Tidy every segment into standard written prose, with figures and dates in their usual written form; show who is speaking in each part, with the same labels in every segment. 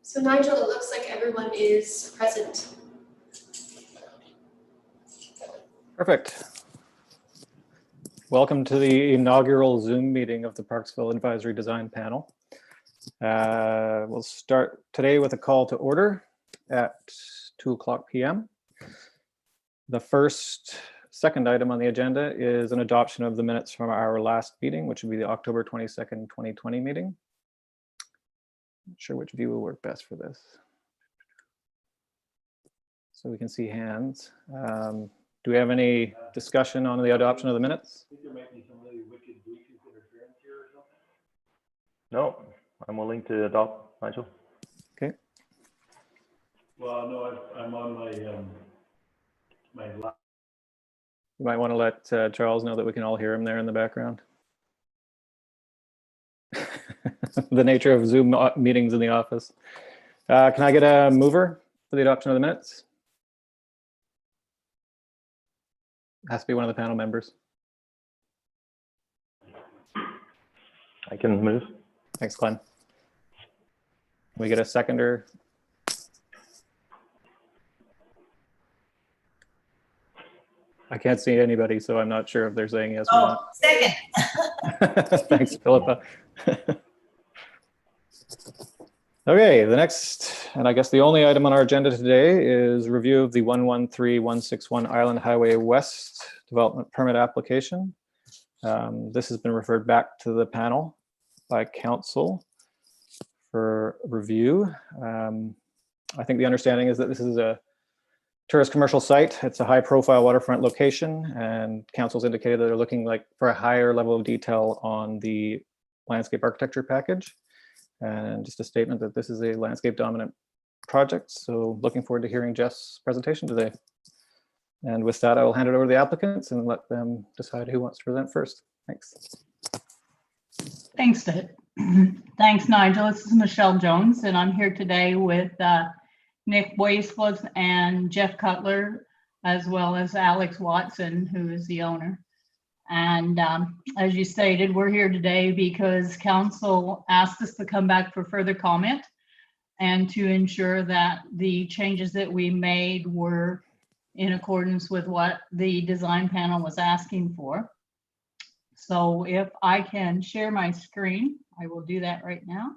Speaker 1: So Nigel, it looks like everyone is present.
Speaker 2: Perfect. Welcome to the inaugural Zoom meeting of the Parksville Advisory Design Panel. We'll start today with a call to order at 2:00 p.m. The second item on the agenda is an adoption of the minutes from our last meeting, which would be the October 22nd, 2020 meeting. Not sure which view will work best for this. So we can see hands. Do we have any discussion on the adoption of the minutes?
Speaker 3: I think there might be some really wicked Bluetooth interference here or something.
Speaker 4: No, I'm willing to adopt, Nigel.
Speaker 2: Okay.
Speaker 3: Well, no, I'm on my laptop.
Speaker 2: You might want to let Charles know that we can all hear him there in the background. The nature of Zoom meetings in the office. Can I get a mover for the adoption of the minutes? Has to be one of the panel members.
Speaker 4: I can move.
Speaker 2: Thanks, Glenn. Can we get a seconder? I can't see anybody, so I'm not sure if they're saying yes or not.
Speaker 5: Second.
Speaker 2: Thanks, Philippa. Okay, the next, and I guess the only item on our agenda today is review of the 113161 Island Highway West development permit application. This has been referred back to the panel by council for review. I think the understanding is that this is a tourist commercial site. It's a high profile waterfront location, and council's indicated that they're looking for a higher level of detail on the landscape architecture package. And just a statement that this is a landscape dominant project. So looking forward to hearing Jeff's presentation today. And with that, I will hand it over to the applicants and let them decide who wants to present first. Thanks.
Speaker 5: Thanks, Ed. Thanks, Nigel. This is Michelle Jones, and I'm here today with Nick Waisflus and Jeff Cutler, as well as Alex Watson, who is the owner. And as you stated, we're here today because council asked us to come back for further comment and to ensure that the changes that we made were in accordance with what the design panel was asking for. So if I can share my screen, I will do that right now.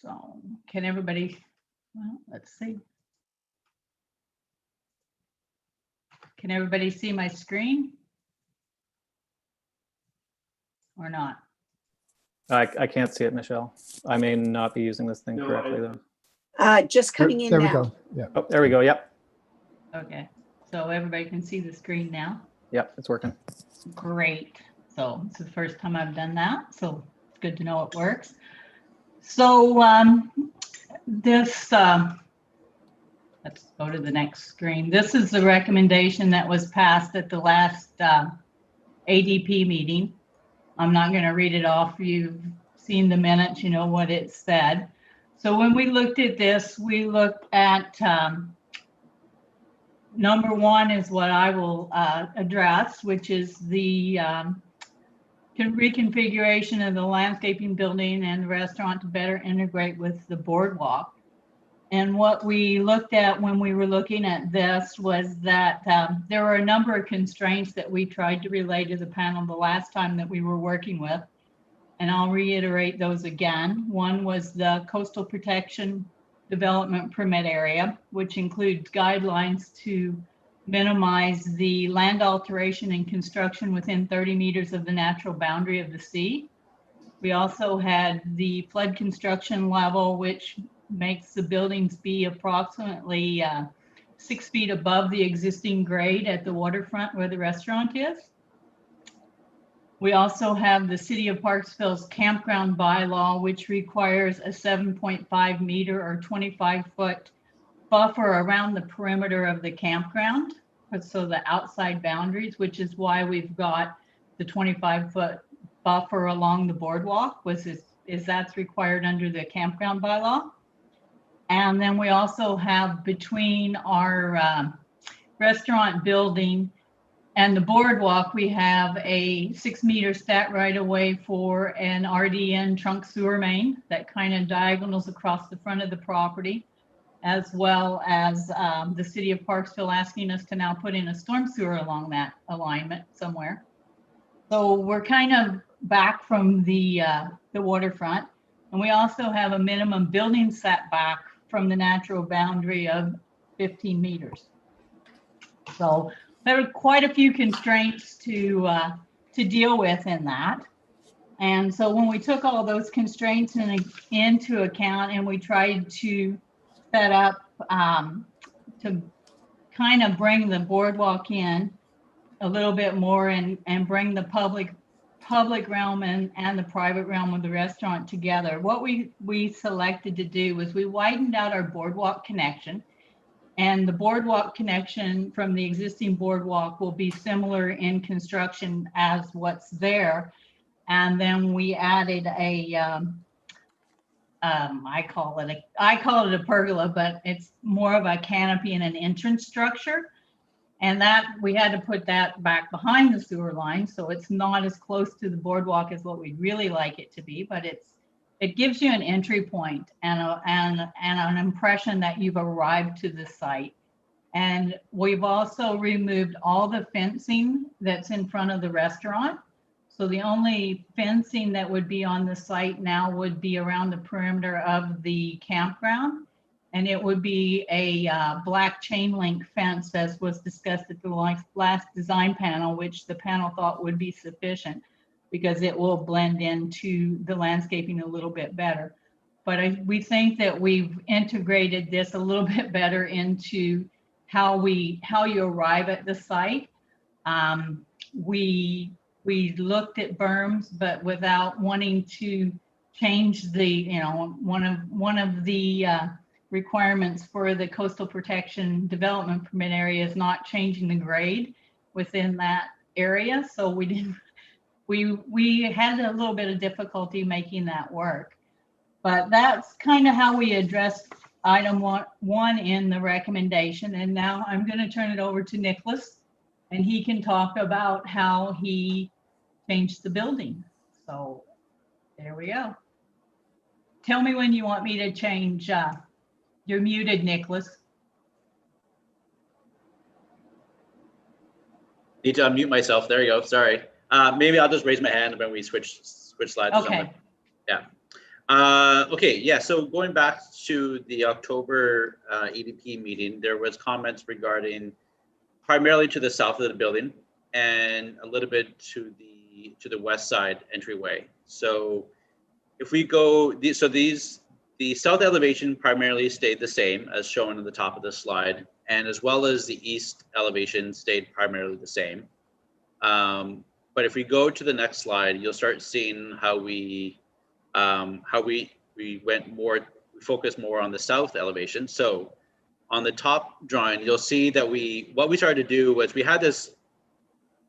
Speaker 5: So can everybody, well, let's see. Can everybody see my screen or not?
Speaker 2: I can't see it, Michelle. I may not be using this thing correctly though.
Speaker 6: Just coming in
Speaker 7: there
Speaker 6: now.
Speaker 7: we go. Yeah.
Speaker 2: Oh, there we go. Yep.
Speaker 5: Okay, so everybody can see the screen now.
Speaker 2: Yep, it's working.
Speaker 5: Great. So it's the first time I've done that, so it's good to know it works. So this, let's go to the next screen. This is the recommendation that was passed at the last ADP meeting. I'm not going to read it off. You've seen the minutes, you know what it said. So when we looked at this, we looked at number one is what I will address, which is the reconfiguration of the landscaping building and the restaurant to better integrate with the boardwalk. And what we looked at when we were looking at this was that there were a number of constraints that we tried to relay to the panel the last time that we were working with. And I'll reiterate those again. One was the coastal protection development permit area, which includes guidelines to minimize the land alteration and construction within 30 meters of the natural boundary of the sea. We also had the flood construction level, which makes the buildings be approximately 6 feet above the existing grade at the waterfront where the restaurant is. We also have the City of Parksville's campground bylaw, which requires a 7.5 meter or 25-foot buffer around the perimeter of the campground. So the outside boundaries, which is why we've got the 25-foot buffer along the boardwalk, that's required under the campground bylaw. And then we also have between our restaurant building And the boardwalk, we have a 6-meter stat right away for an RDN trunk sewer main that kind of diagonals across the front of the property, as well as the city of Parksville asking us to now put in a storm sewer along that alignment somewhere. So we're kind of back from the waterfront. And we also have a minimum building setback from the natural boundary of 15 meters. So there are quite a few constraints to deal with in that. And so when we took all those constraints into account and we tried to set up to kind of bring the boardwalk in a little bit more and bring the public realm and the private realm of the restaurant together, what we selected to do was we widened out our boardwalk connection. And the boardwalk connection from the existing boardwalk will be similar in construction as what's there. And then we added I call it a pergola, but it's more of a canopy and an entrance structure. And that we had to put that back behind the sewer line. So it's not as close to the boardwalk as what we'd really like it to be, but it gives you an entry point and an impression that you've arrived to the site. And we've also removed all the fencing that's in front of the restaurant. So the only fencing that would be on the site now would be around the perimeter of the campground. And it would be a black chain link fence, as was discussed at the last design panel, which the panel thought would be sufficient because it will blend into the landscaping a little bit better. But we think that we've integrated this a little bit better into how you arrive at the site. We looked at berms, but without wanting to change the, one of the requirements for the coastal protection development permit area is not changing the grade within that area. So we had a little bit of difficulty making that work. But that's kind of how we addressed item one in the recommendation. And now I'm going to turn it over to Nicholas, and he can talk about how he changed the building. So there we go. Tell me when you want me to change. You're muted, Nicholas.
Speaker 6: Need to unmute myself. There you go. Sorry. Maybe I'll just raise my hand when we switch slides.
Speaker 5: Okay.
Speaker 6: Yeah. Okay. Yeah. So going back to the October EDP meeting, there was comments regarding primarily to the south of the building and a little bit to the west side entryway. So if we go, the south elevation primarily stayed the same as shown at the top of the slide, and as well as the east elevation stayed primarily the same. But if we go to the next slide, you'll start seeing how we focused more on the south elevation. So on the top drawing, you'll see that what we started to do was we had this,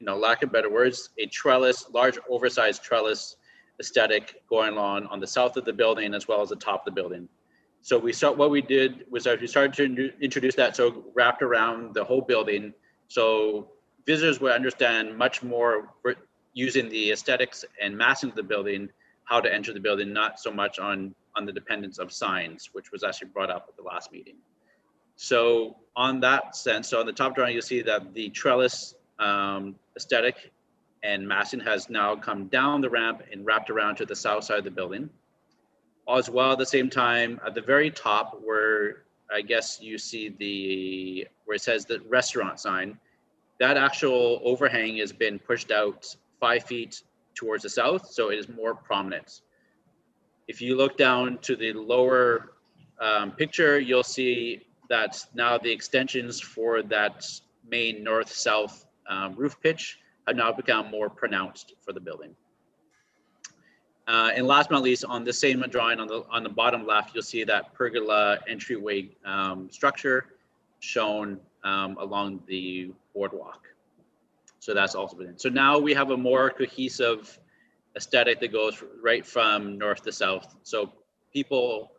Speaker 6: lack of better words, a trellis, large oversized trellis aesthetic going on the south of the building as well as the top of the building. So what we did was we started to introduce that, so wrapped around the whole building, so visitors would understand much more using the aesthetics and massing of the building, how to enter the building, not so much on the dependence of signs, which was actually brought up at the last meeting. So on that sense, so on the top drawing, you'll see that the trellis aesthetic and massing has now come down the ramp and wrapped around to the south side of the building. As well, at the same time, at the very top where I guess you see where it says the restaurant sign, that actual overhang has been pushed out 5 feet towards the south, so it is more prominent. If you look down to the lower picture, you'll see that now the extensions for that main north-south roof pitch have now become more pronounced for the building. And last but not least, on the same drawing on the bottom left, you'll see that pergola entryway structure shown along the boardwalk. So that's also been in. So now we have a more cohesive aesthetic that goes right from north to south. So people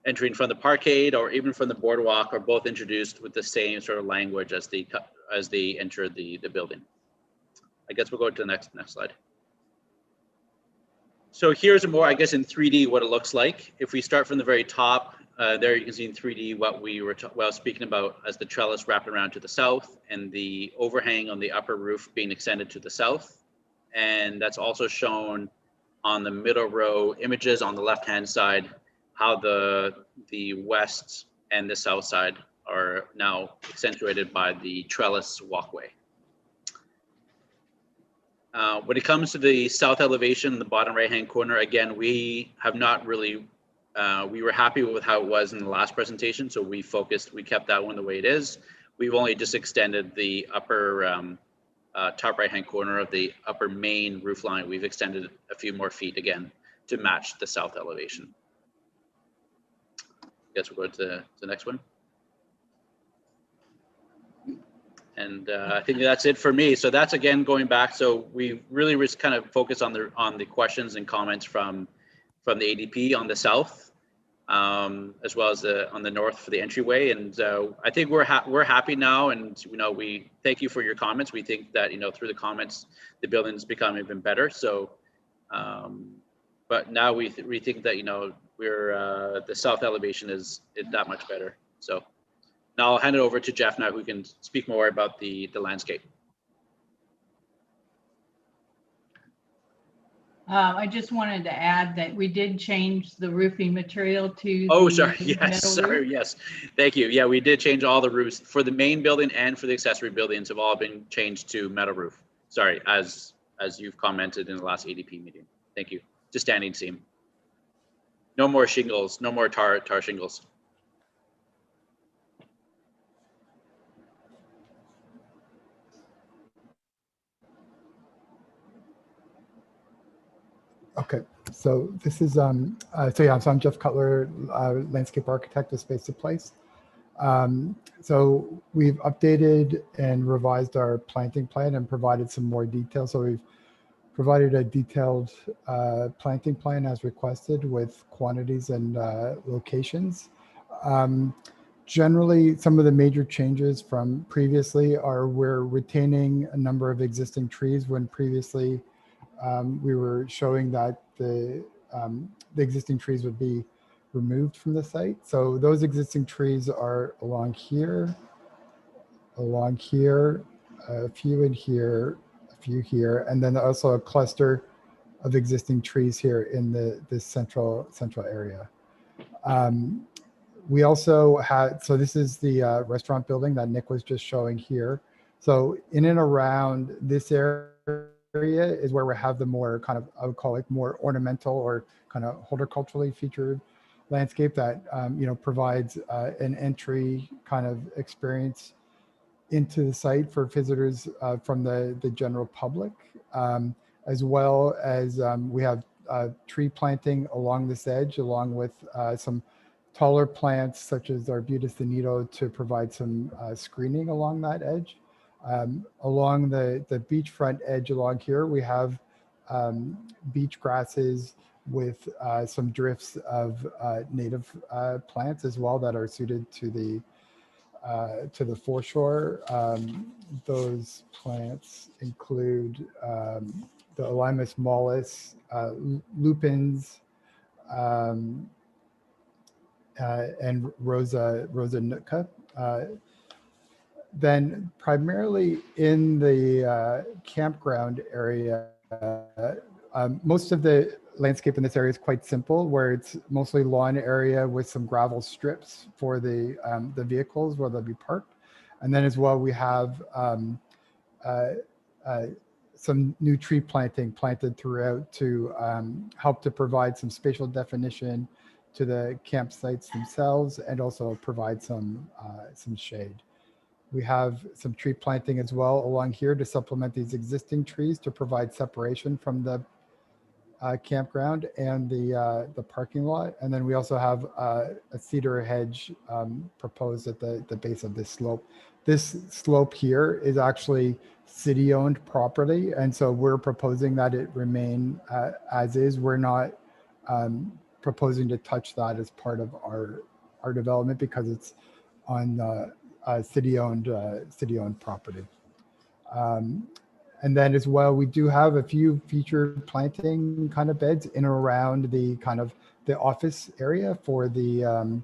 Speaker 6: entering from the parkade or even from the boardwalk are both introduced with the same sort of language as they enter the building. I guess we'll go to the next slide. So here's a more, I guess, in 3D what it looks like. If we start from the very top, there you can see in 3D what we were speaking about as the trellis wrapping around to the south and the overhang on the upper roof being extended to the south. And that's also shown on the middle row images on the left-hand side, how the west and the south side are now accentuated by the trellis walkway. When it comes to the south elevation, the bottom right-hand corner, again, we have not really, we were happy with how it was in the last presentation, so we kept that one the way it is. We've only just extended the upper top right-hand corner of the upper main roof line. We've extended a few more feet again to match the south elevation. I guess we'll go to the next one. And I think that's it for me. So that's again going back. So we really just kind of focus on the questions and comments from the ADP on the south, as well as on the north for the entryway. And I think we're happy now. And we thank you for your comments. We think that through the comments, the building's become even better. So, but now we think that we're the south elevation is that much better. So. Now I'll hand it over to Jeff now, who can speak more about the landscape.
Speaker 5: I just wanted to add that we did change the roofing material to.
Speaker 6: Oh,
Speaker 5: the
Speaker 6: sorry. Yes. Sorry.
Speaker 5: roof.
Speaker 6: Yes. Thank you. Yeah, we did change all the roofs for the main building and for the accessory buildings have all been changed to metal roof. Sorry, as you've commented in the last ADP meeting. Thank you. To standing seam. No more shingles. No more tar shingles.
Speaker 7: Okay, so this is, so I'm Jeff Cutler, landscape architect with Space to Place. So we've updated and revised our planting plan and provided some more detail. So we've provided a detailed planting plan as requested with quantities and locations. Generally, some of the major changes from previously are we're retaining a number of existing trees when previously we were showing that the existing trees would be removed from the site. So those existing trees are along here, a few in here, a few here, and then also a cluster of existing trees here in this central area. We also had, so this is the restaurant building that Nick was just showing here. So in and around this area is where we have the more kind of, I would call it more ornamental or kind of horticulturally featured landscape that, provides an entry kind of experience into the site for visitors from the general public, as well as we have tree planting along this edge, along with some taller plants such as Arbutus Nido to provide some screening along that edge. Along the beachfront edge along here, we have beach grasses with some drifts of native plants as well that are suited to the foreshore. Those plants include the Limus mollis, lupins, and Rosa nootka. Then primarily in the campground area, most of the landscape in this area is quite simple, where it's mostly lawn area with some gravel strips for the vehicles where they'll be parked. And then as well, we have some new tree planted throughout to help to provide some spatial definition to the campsites themselves and also provide some shade. We have some tree planting as well along here to supplement these existing trees to provide separation from the campground and the parking lot. And then we also have a cedar hedge proposed at the base of this slope. This slope here is actually city-owned property, and so we're proposing that it remain as is. We're not proposing to touch that as part of our development because it's on city-owned property. And then as well, we do have a few featured planting kind of beds in and around the kind of the office area for the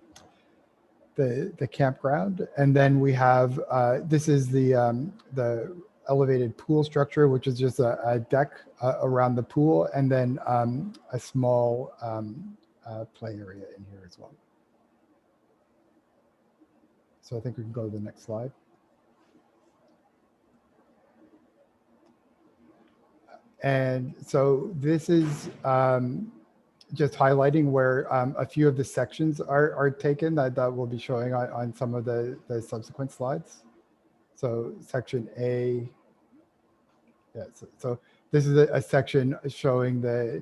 Speaker 7: campground. And then we have, this is the elevated pool structure, which is just a deck around the pool, and then a small play area in here as well. So I think we can go to the next slide. And so this is just highlighting where a few of the sections are taken that we'll be showing on some of the subsequent slides. So section A, yeah, so this is a section showing the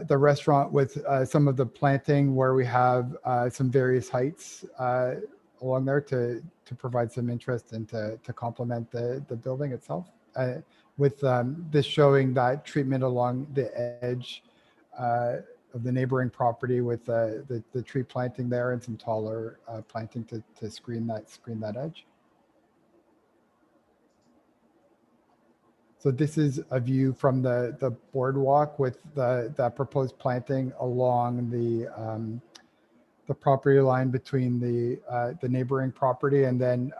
Speaker 7: restaurant with some of the planting where we have some various heights along there to provide some interest and to complement the building itself. With this showing that treatment along the edge of the neighboring property with the tree planting there and some taller planting to screen that edge. So this is a view from the boardwalk with that proposed planting along the property line between the neighboring property, and then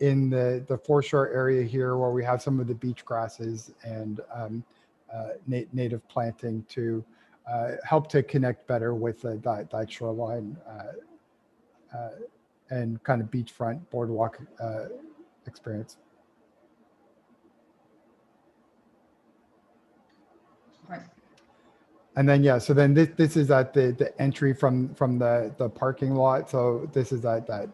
Speaker 7: in the foreshore area here where we have some of the beach grasses and native planting to help to connect better with that shoreline and kind of beachfront boardwalk experience.
Speaker 5: Right.
Speaker 7: And then, yeah, so then this is at the entry from the parking lot. So this is that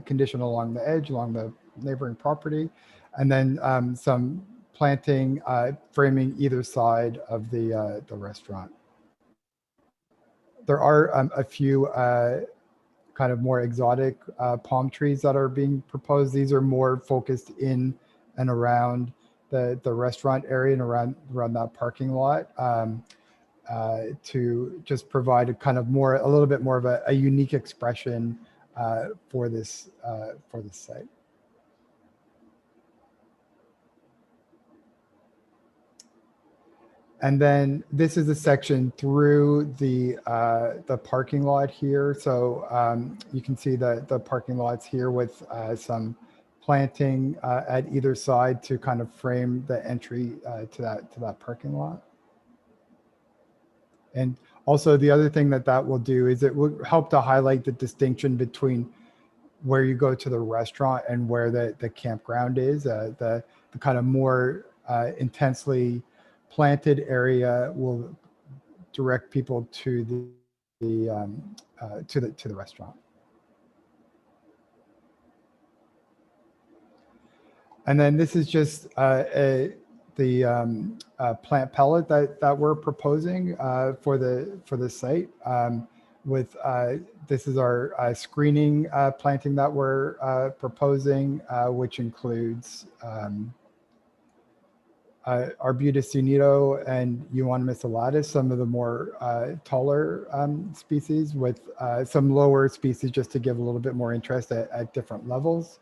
Speaker 7: condition along the edge, along the neighboring property. And then some planting framing either side of the restaurant. There are a few kind of more exotic palm trees that are being proposed. These are more focused in and around the restaurant area and around that parking lot. To just provide a kind of a little bit more of a unique expression for this site. And then this is a section through the parking lot here. So you can see the parking lots here with some planting at either side to kind of frame the entry to that parking lot. And also the other thing that will do is it will help to highlight the distinction between where you go to the restaurant and where the campground is. The kind of more intensely planted area will direct people to the restaurant. And then this is just the plant pellet that we're proposing for the site. With this is our screening planting that we're proposing, which includes Arbutus unido and Euonymus elatus, some of the more taller species, with some lower species just to give a little bit more interest at different levels.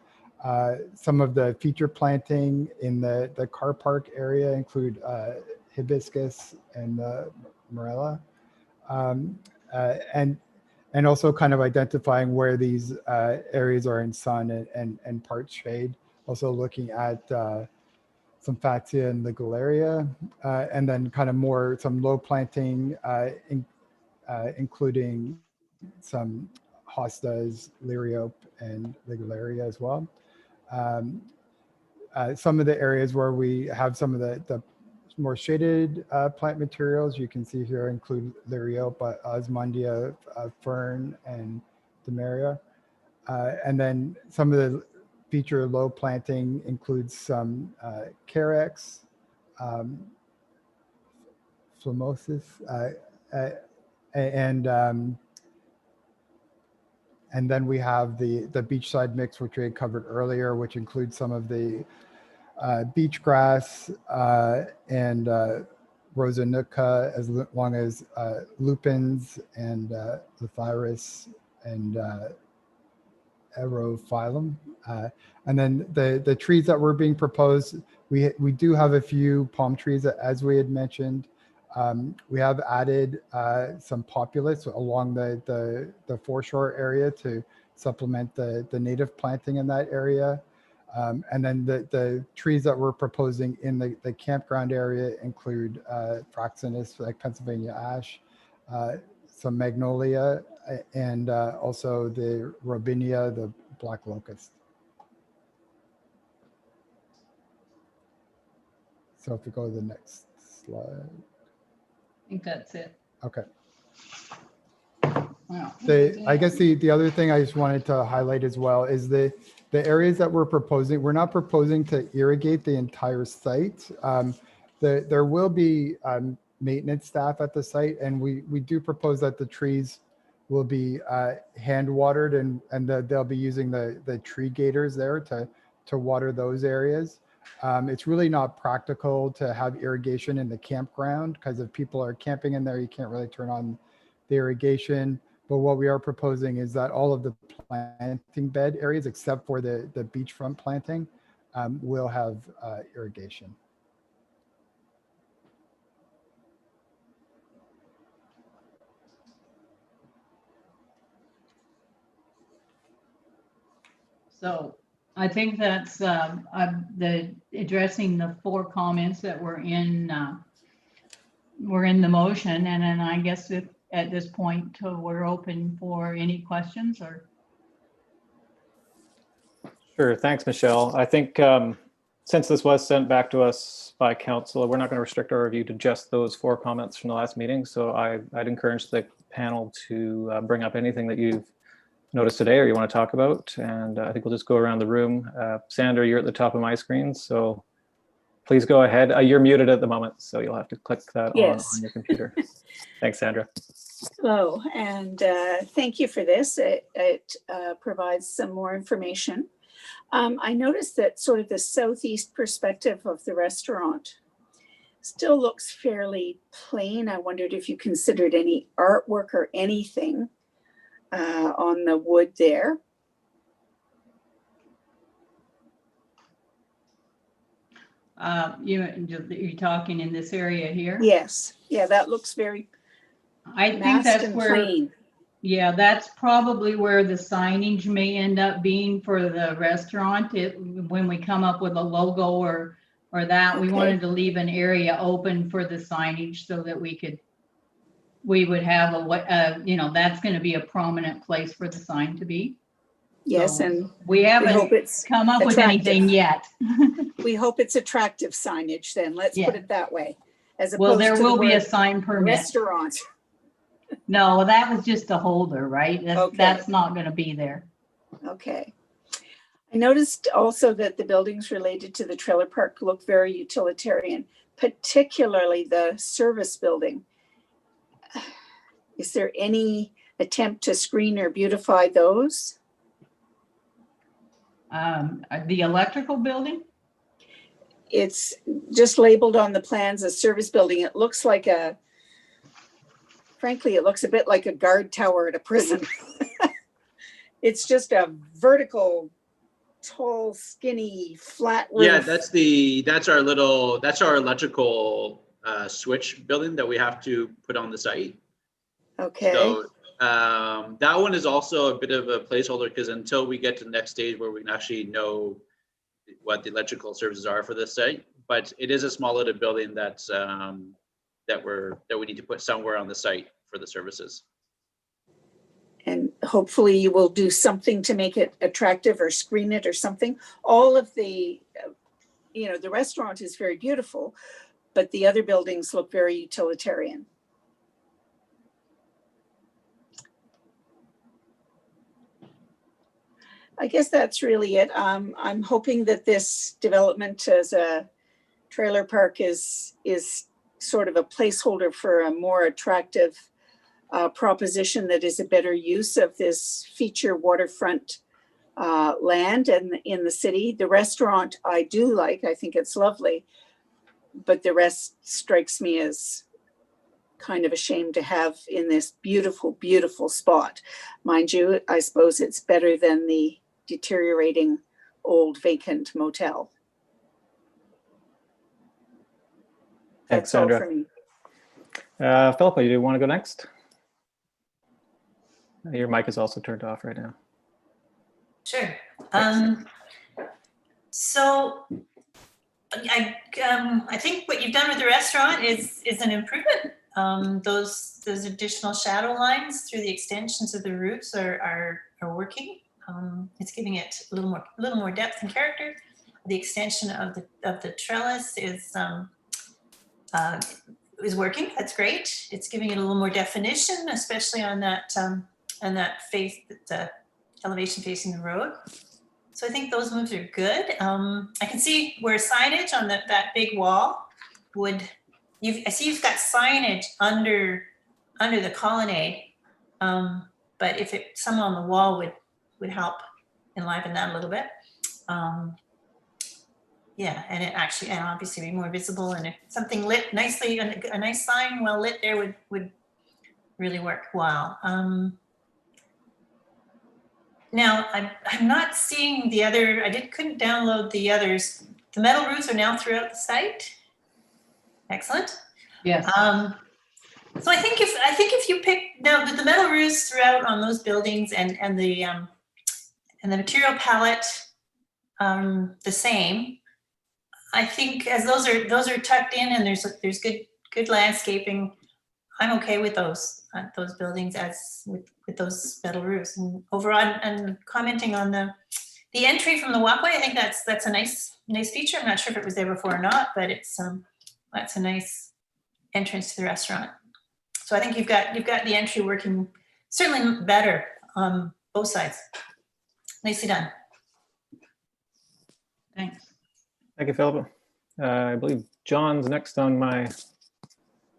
Speaker 7: Some of the feature planting in the car park area include hibiscus and morella, and also kind of identifying where these areas are in sun and part shade. Also looking at some Fatsia and Ligularia, and then kind of some low planting, including some hostas, liriope, and Ligularia as well. Some of the areas where we have some of the more shaded plant materials you can see here include liriope, osmundia, fern, and Demeria. And then some of the feature low planting includes some carex, phlomosis, and then we have the beachside mix, which we had covered earlier, which includes some of the beach grass and rosa-nooka, as long as lupins and lithyrus and aerophyllum. And then the trees that were being proposed We do have a few palm trees, as we had mentioned. We have added some populace along the foreshore area to supplement the native planting in that area. And then the trees that we're proposing in the campground area include Fraxinus, like Pennsylvania ash, some magnolia, and also the robinia, the black locust. So if we go to the next slide.
Speaker 5: I think that's it.
Speaker 7: Okay.
Speaker 5: Wow.
Speaker 7: I guess the other thing I just wanted to highlight as well is the areas that we're proposing. We're not proposing to irrigate the entire site. There will be maintenance staff at the site, and we do propose that the trees will be hand watered, and they'll be using the tree gators there to water those areas. It's really not practical to have irrigation in the campground, because if people are camping in there, you can't really turn on the irrigation. But what we are proposing is that all of the planting bed areas, except for the beachfront planting, will have irrigation.
Speaker 5: So I think that's the addressing the 4 comments that were in the motion, and then I guess if at this point we're open for any questions or.
Speaker 2: Sure, thanks, Michelle. I think since this was sent back to us by council, we're not going to restrict our review to just those 4 comments from the last meeting. So I'd encourage the panel to bring up anything that you've noticed today or you want to talk about. And I think we'll just go around the room. Sandra, you're at the top of my screen, so please go ahead. You're muted at the moment, so you'll have to click that on your computer. Thanks, Sandra.
Speaker 8: Hello, and thank you for this. It provides some more information. I noticed that sort of the southeast perspective of the restaurant still looks fairly plain. I wondered if you considered any artwork or anything on the wood there.
Speaker 5: You're talking in this area here?
Speaker 8: Yes, yeah, that looks very
Speaker 5: I think that's where,
Speaker 8: clean.
Speaker 5: Yeah, that's probably where the signage may end up being for the restaurant. When we come up with a logo or that, we wanted to leave an area open for the signage so that we would have that's going to be a prominent place for the sign to be.
Speaker 8: Yes,
Speaker 5: so
Speaker 8: and
Speaker 5: we haven't come up with anything yet.
Speaker 8: We hope it's attractive signage then, let's put it that way. As opposed
Speaker 5: well, there
Speaker 8: to
Speaker 5: will
Speaker 8: the
Speaker 5: be a
Speaker 8: word
Speaker 5: sign permit.
Speaker 8: restaurant.
Speaker 5: No, that was just a holder, right? That's not going to be there.
Speaker 8: Okay. I noticed also that the buildings related to the trailer park look very utilitarian, particularly the service building. Is there any attempt to screen or beautify those?
Speaker 5: The electrical building?
Speaker 8: It's just labeled on the plans as service building. It looks like frankly, it looks a bit like a guard tower at a prison. It's just a vertical, tall, skinny, flat roof.
Speaker 6: Yeah, that's our electrical switch building that we have to put on the site.
Speaker 8: Okay.
Speaker 6: So that one is also a bit of a placeholder, because until we get to the next stage where we can actually know what the electrical services are for this site, but it is a small little building that's that we need to put somewhere on the site for the services.
Speaker 8: And hopefully you will do something to make it attractive or screen it or something. All of the, the restaurant is very beautiful, but the other buildings look very utilitarian. I guess that's really it. I'm hoping that this development as a trailer park is sort of a placeholder for a more attractive proposition that is a better use of this feature waterfront land and in the city. The restaurant I do like, I think it's lovely, but the rest strikes me as kind of a shame to have in this beautiful, beautiful spot. Mind you, I suppose it's better than the deteriorating old vacant motel. That's all
Speaker 2: Sandra.
Speaker 8: for me.
Speaker 2: Philippa, you want to go next? Your mic is also turned off right now.
Speaker 9: Sure. So I think what you've done with the restaurant is an improvement. Those additional shadow lines through the extensions of the roofs are working. It's giving it a little more depth and character. The extension of the trellis is working. That's great. It's giving it a little more definition, especially on that face, the elevation facing the road. So I think those moves are good. I can see where signage on that big wall would. I see you've got signage under the colonnade, but if some on the wall would help enliven that a little bit. Yeah, and it actually, and obviously be more visible, and if something lit nicely, a nice sign well lit there would really work well. Now I'm not seeing the other. Couldn't download the others. The metal roofs are now throughout the site. Excellent.
Speaker 5: Yes.
Speaker 9: So I think if you pick now the metal roofs throughout on those buildings and the material palette the same. I think as those are tucked in and there's good landscaping, I'm okay with those buildings as with those metal roofs. And overall, and commenting on the entry from the walkway, I think that's a nice feature. I'm not sure if it was there before or not, but it's that's a nice entrance to the restaurant. So I think you've got the entry working certainly better on both sides. Nicely done.
Speaker 5: Thanks.
Speaker 2: Thank you, Philippa. I believe John's next on my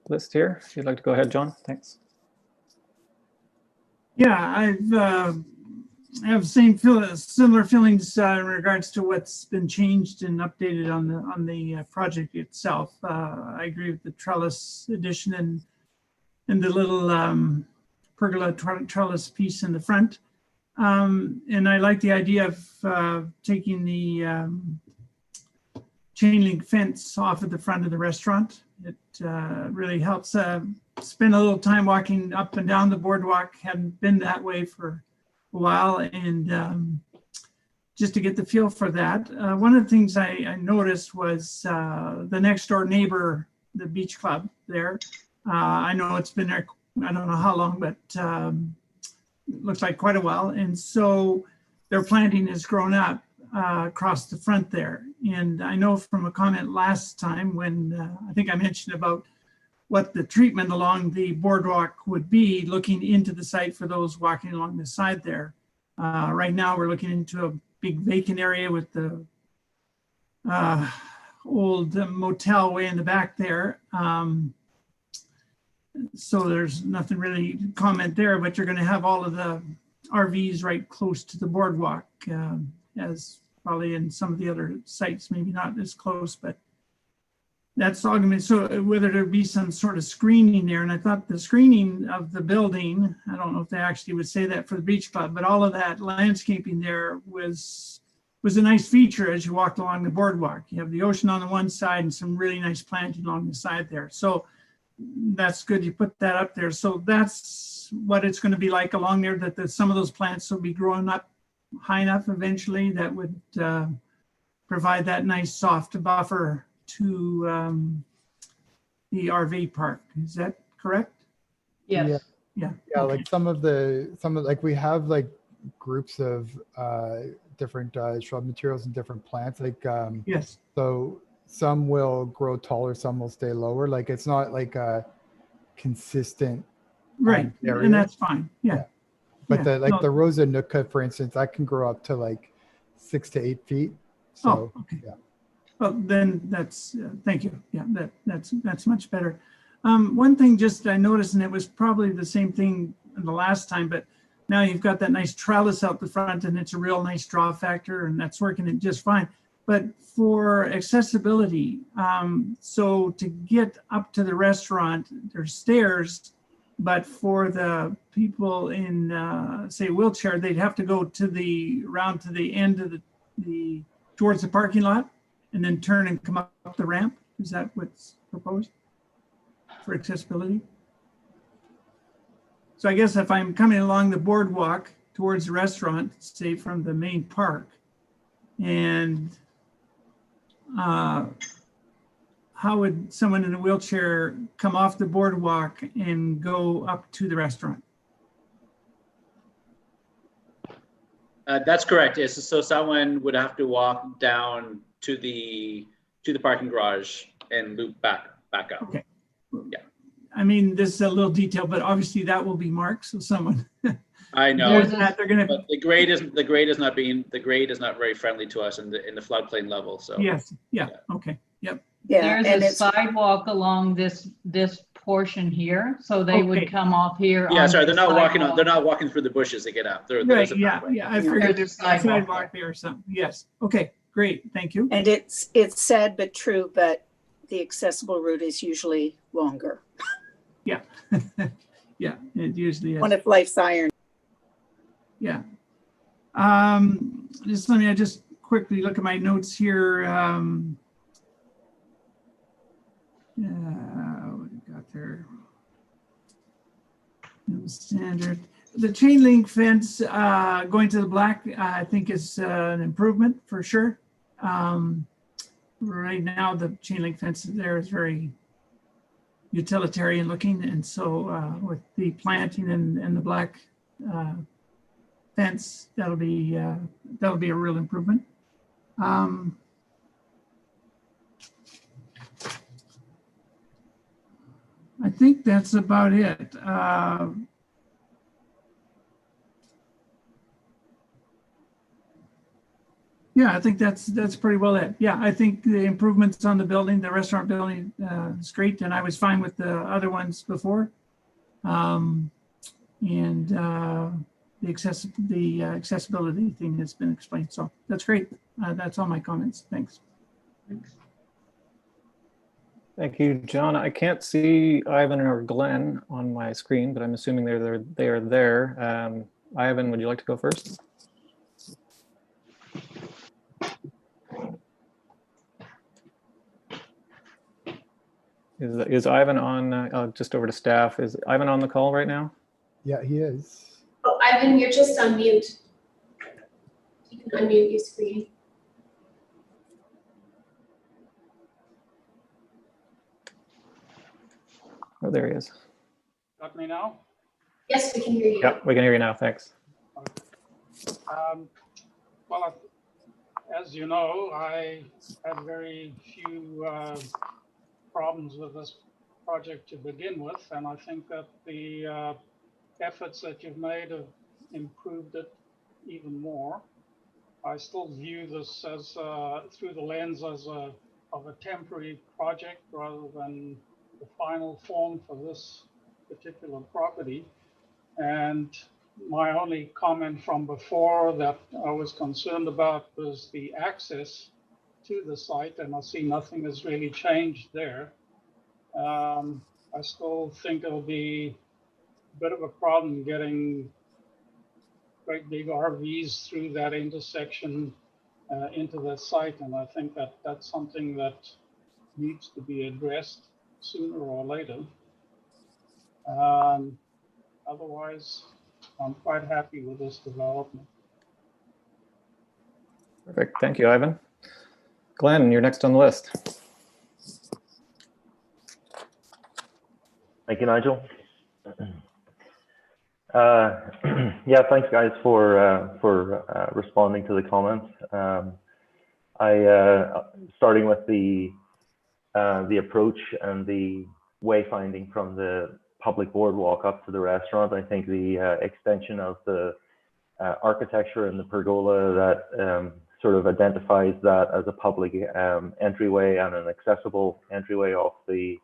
Speaker 2: list here. If you'd like to go ahead, John, thanks.
Speaker 10: Yeah, I have similar feelings in regards to what's been changed and updated on the project itself. I agree with the trellis addition and the little pergola trellis piece in the front. And I like the idea of taking the chain link fence off at the front of the restaurant. It really helps spend a little time walking up and down the boardwalk. Hadn't been that way for a while, and just to get the feel for that. One of the things I noticed was the next door neighbor, the beach club there. I know it's been there, I don't know how long, but it looks like quite a while. And so their planting has grown up across the front there. And I know from a comment last time when I think I mentioned about what the treatment along the boardwalk would be looking into the site for those walking along the side there. Right now we're looking into a big vacant area with the old motel way in the back there. So there's nothing really to comment there, but you're going to have all of the RVs right close to the boardwalk, as probably in some of the other sites, maybe not as close, but that's all going to be, so whether there be some sort of screening there. And I thought the screening of the building, I don't know if they actually would say that for the beach club, but all of that landscaping there was a nice feature as you walked along the boardwalk. You have the ocean on the one side and some really nice planting along the side there. So that's good. You put that up there. So that's what it's going to be like along there, that some of those plants will be growing up high enough eventually that would provide that nice soft buffer to the RV park. Is that correct?
Speaker 5: Yes.
Speaker 7: Yeah,
Speaker 10: Okay.
Speaker 7: like some of like we have like groups of different shrub materials and different plants. Like
Speaker 10: Yes.
Speaker 7: so some will grow taller, some will stay lower. Like it's not like a consistent
Speaker 10: Right.
Speaker 7: area.
Speaker 10: And that's fine. Yeah.
Speaker 7: But
Speaker 10: Yeah.
Speaker 7: the Rosa Nootka, for instance, that can grow up to like 6 to 8 feet. So
Speaker 10: okay.
Speaker 7: yeah.
Speaker 10: Well, then that's, thank you. Yeah, that's much better. One thing just I noticed, and it was probably the same thing the last time, but now you've got that nice trellis out the front and it's a real nice draw factor and that's working just fine. But for accessibility, so to get up to the restaurant, there's stairs, but for the people in, say, wheelchair, they'd have to go around to the end of towards the parking lot and then turn and come up the ramp. Is that what's proposed? for accessibility. So I guess if I'm coming along the boardwalk towards the restaurant, say from the main park, and how would someone in a wheelchair come off the boardwalk and go up to the restaurant?
Speaker 6: That's correct. Yes, so someone would have to walk down to the parking garage and loop back up.
Speaker 10: Okay.
Speaker 6: Yeah.
Speaker 10: I mean, this is a little detail, but obviously that will be marked. So someone.
Speaker 6: I know.
Speaker 10: They're gonna.
Speaker 6: But the grade is not very friendly to us in the floodplain level. So.
Speaker 10: Yes. Yeah. Okay. Yep.
Speaker 8: Yeah,
Speaker 5: There's
Speaker 8: and
Speaker 5: a
Speaker 8: it's,
Speaker 5: sidewalk along this portion here, so they
Speaker 10: Okay.
Speaker 5: would come off here.
Speaker 6: Yeah, sorry,
Speaker 5: onto
Speaker 6: they're not walking on.
Speaker 5: sidewalk.
Speaker 6: They're not walking through the bushes to get out. There's
Speaker 10: Right.
Speaker 6: a
Speaker 10: Yeah.
Speaker 6: pathway.
Speaker 10: Yeah. I figured
Speaker 5: There's a
Speaker 10: there's a
Speaker 5: sidewalk
Speaker 10: sidewalk there or something. Yes. Okay. Great. Thank you.
Speaker 8: and it's sad but true, but the accessible route is usually longer.
Speaker 10: Yeah. Yeah. It usually is.
Speaker 8: One of life's iron.
Speaker 10: Yeah. Just let me just quickly look at my notes here. What do you got there? No standard. The chain link fence going to the black, I think is an improvement for sure. Right now, the chain link fence there is very utilitarian looking, and so with the planting and the black fence, that'll be a real improvement. I think that's about it. Yeah, I think that's pretty well it. Yeah, I think the improvements on the building, the restaurant building, is great, and I was fine with the other ones before. And the accessibility thing has been explained, so that's great. That's all my comments. Thanks.
Speaker 2: Thank you, John. I can't see Ivan or Glenn on my screen, but I'm assuming they are there. Ivan, would you like to go first? Is Ivan on, just over to staff, is Ivan on the call right now?
Speaker 7: Yeah, he is.
Speaker 1: Oh, Ivan, you're just on mute. You can unmute your screen.
Speaker 2: Oh, there he is.
Speaker 3: Got me now?
Speaker 1: Yes, we can hear you.
Speaker 2: Yep, we can hear you now, thanks.
Speaker 3: Well, as you know, I had very few problems with this project to begin with, and I think that the efforts that you've made have improved it even more. I still view this as through the lens of a temporary project rather than the final form for this particular property. And my only comment from before that I was concerned about was the access to the site, and I see nothing has really changed there. I still think it'll be a bit of a problem getting great big RVs through that intersection into the site, and I think that that's something that needs to be addressed sooner or later. Otherwise, I'm quite happy with this development.
Speaker 2: Perfect, thank you, Ivan. Glenn, you're next on the list.
Speaker 4: Thank you, Nigel. Yeah, thanks guys for responding to the comments. Starting with the approach and the wayfinding from the public boardwalk up to the restaurant. I think the extension of the architecture and the pergola that sort of identifies that as a public entryway and an accessible entryway off the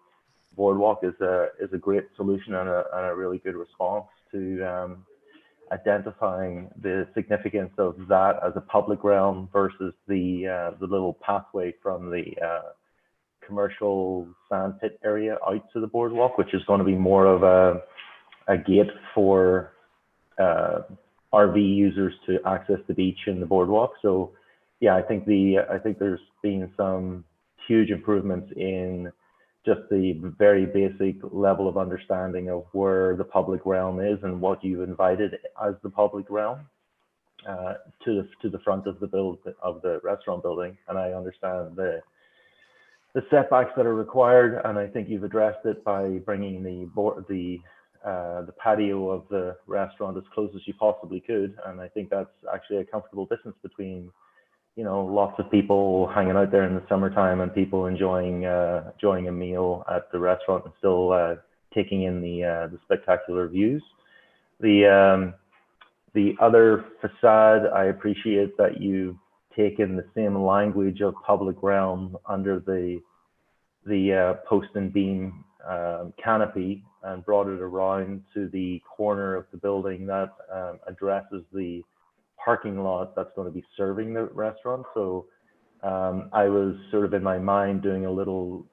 Speaker 4: boardwalk is a great solution and a really good response to identifying the significance of that as a public realm versus the little pathway from the commercial sand pit area out to the boardwalk, which is going to be more of a gate for RV users to access the beach and the boardwalk. So yeah, I think there's been some huge improvements in just the very basic level of understanding of where the public realm is and what you've invited as the public realm to the front of the restaurant building. And I understand the setbacks that are required, and I think you've addressed it by bringing the patio of the restaurant as close as you possibly could. And I think that's actually a comfortable distance between, you know, lots of people hanging out there in the summertime and people enjoying a meal at the restaurant and still taking in the spectacular views. The other facade, I appreciate that you've taken the same language of public realm under the post and beam canopy and brought it around to the corner of the building that addresses the parking lot that's going to be serving the restaurant. So I was sort of in my mind doing a little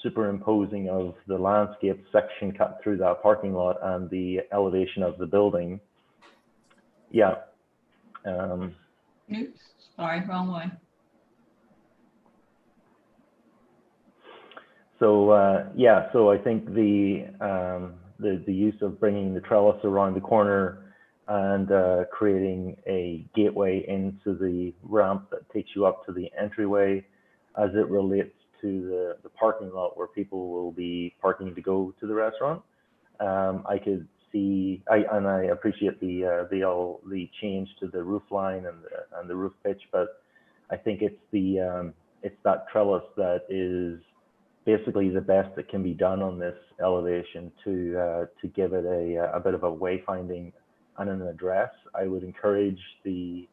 Speaker 4: superimposing of the landscape section cut through that parking lot and the elevation of the building. Yeah.
Speaker 5: Oops, sorry, wrong way.
Speaker 4: So yeah, so I think the use of bringing the trellis around the corner and creating a gateway into the ramp that takes you up to the entryway as it relates to the parking lot where people will be parking to go to the restaurant. I could see, and I appreciate the change to the roof line and the roof pitch, but I think it's that trellis that is basically the best that can be done on this elevation to give it a bit of a wayfinding and an address. I would encourage the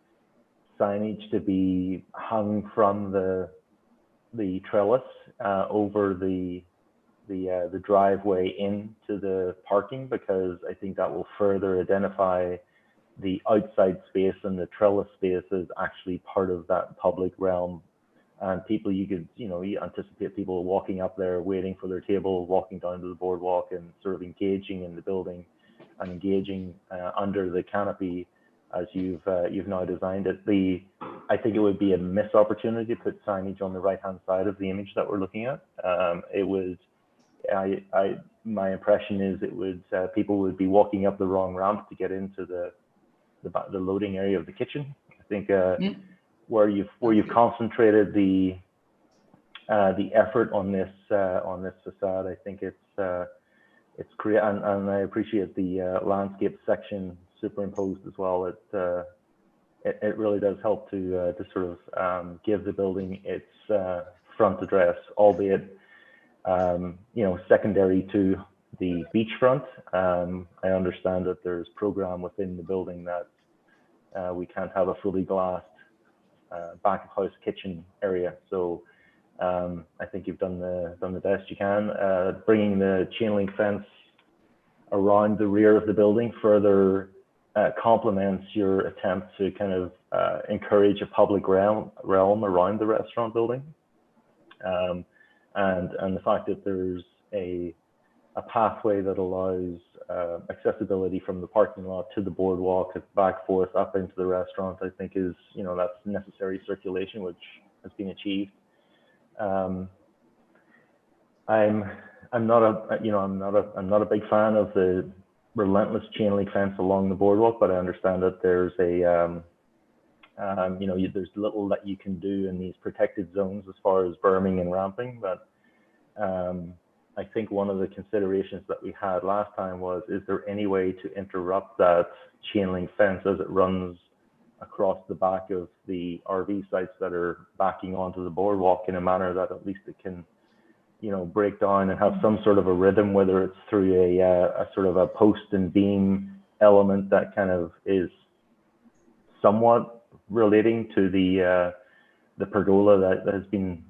Speaker 4: signage to be hung from the trellis over the driveway into the parking, because I think that will further identify the outside space and the trellis space as actually part of that public realm. And people, you anticipate people walking up there, waiting for their table, walking down to the boardwalk and sort of engaging in the building and engaging under the canopy as you've now designed it. I think it would be a missed opportunity to put signage on the right-hand side of the image that we're looking at. My impression is people would be walking up the wrong ramp to get into the loading area of the kitchen. I think where you've concentrated the effort on this facade, I think it's great, and I appreciate the landscape section superimposed as well. It really does help to sort of give the building its front address, albeit secondary to the beachfront. I understand that there's program within the building that we can't have a fully glassed back of house kitchen area. So I think you've done the best you can. Bringing the chain link fence around the rear of the building further complements your attempt to kind of encourage a public realm around the restaurant building. And the fact that there's a pathway that allows accessibility from the parking lot to the boardwalk, back forth up into the restaurant, I think is, that's necessary circulation, which has been achieved. I'm not a big fan of the relentless chain link fence along the boardwalk, but I understand that there's there's little that you can do in these protected zones as far as berming and ramping. But I think one of the considerations that we had last time was, is there any way to interrupt that chain link fence as it runs across the back of the RV sites that are backing onto the boardwalk in a manner that at least it can, break down and have some sort of a rhythm, whether it's through a sort of a post and beam element that kind of is somewhat relating to the pergola that has been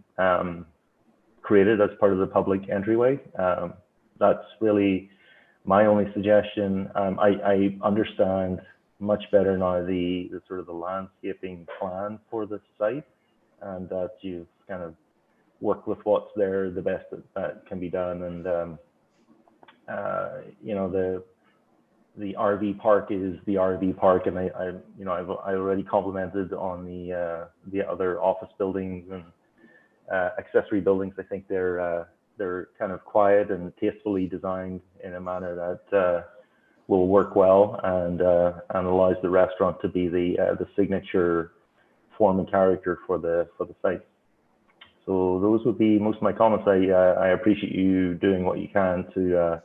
Speaker 4: created as part of the public entryway. That's really my only suggestion. I understand much better now the sort of the landscaping plan for the site, and that you've kind of worked with what's there the best that can be done. And the RV park is the RV park, and I already complimented on the other office buildings and accessory buildings. I think they're they're kind of quiet and tastefully designed in a manner that will work well and allows the restaurant to be the signature form and character for the site. So those would be most of my comments. I appreciate you doing what you can to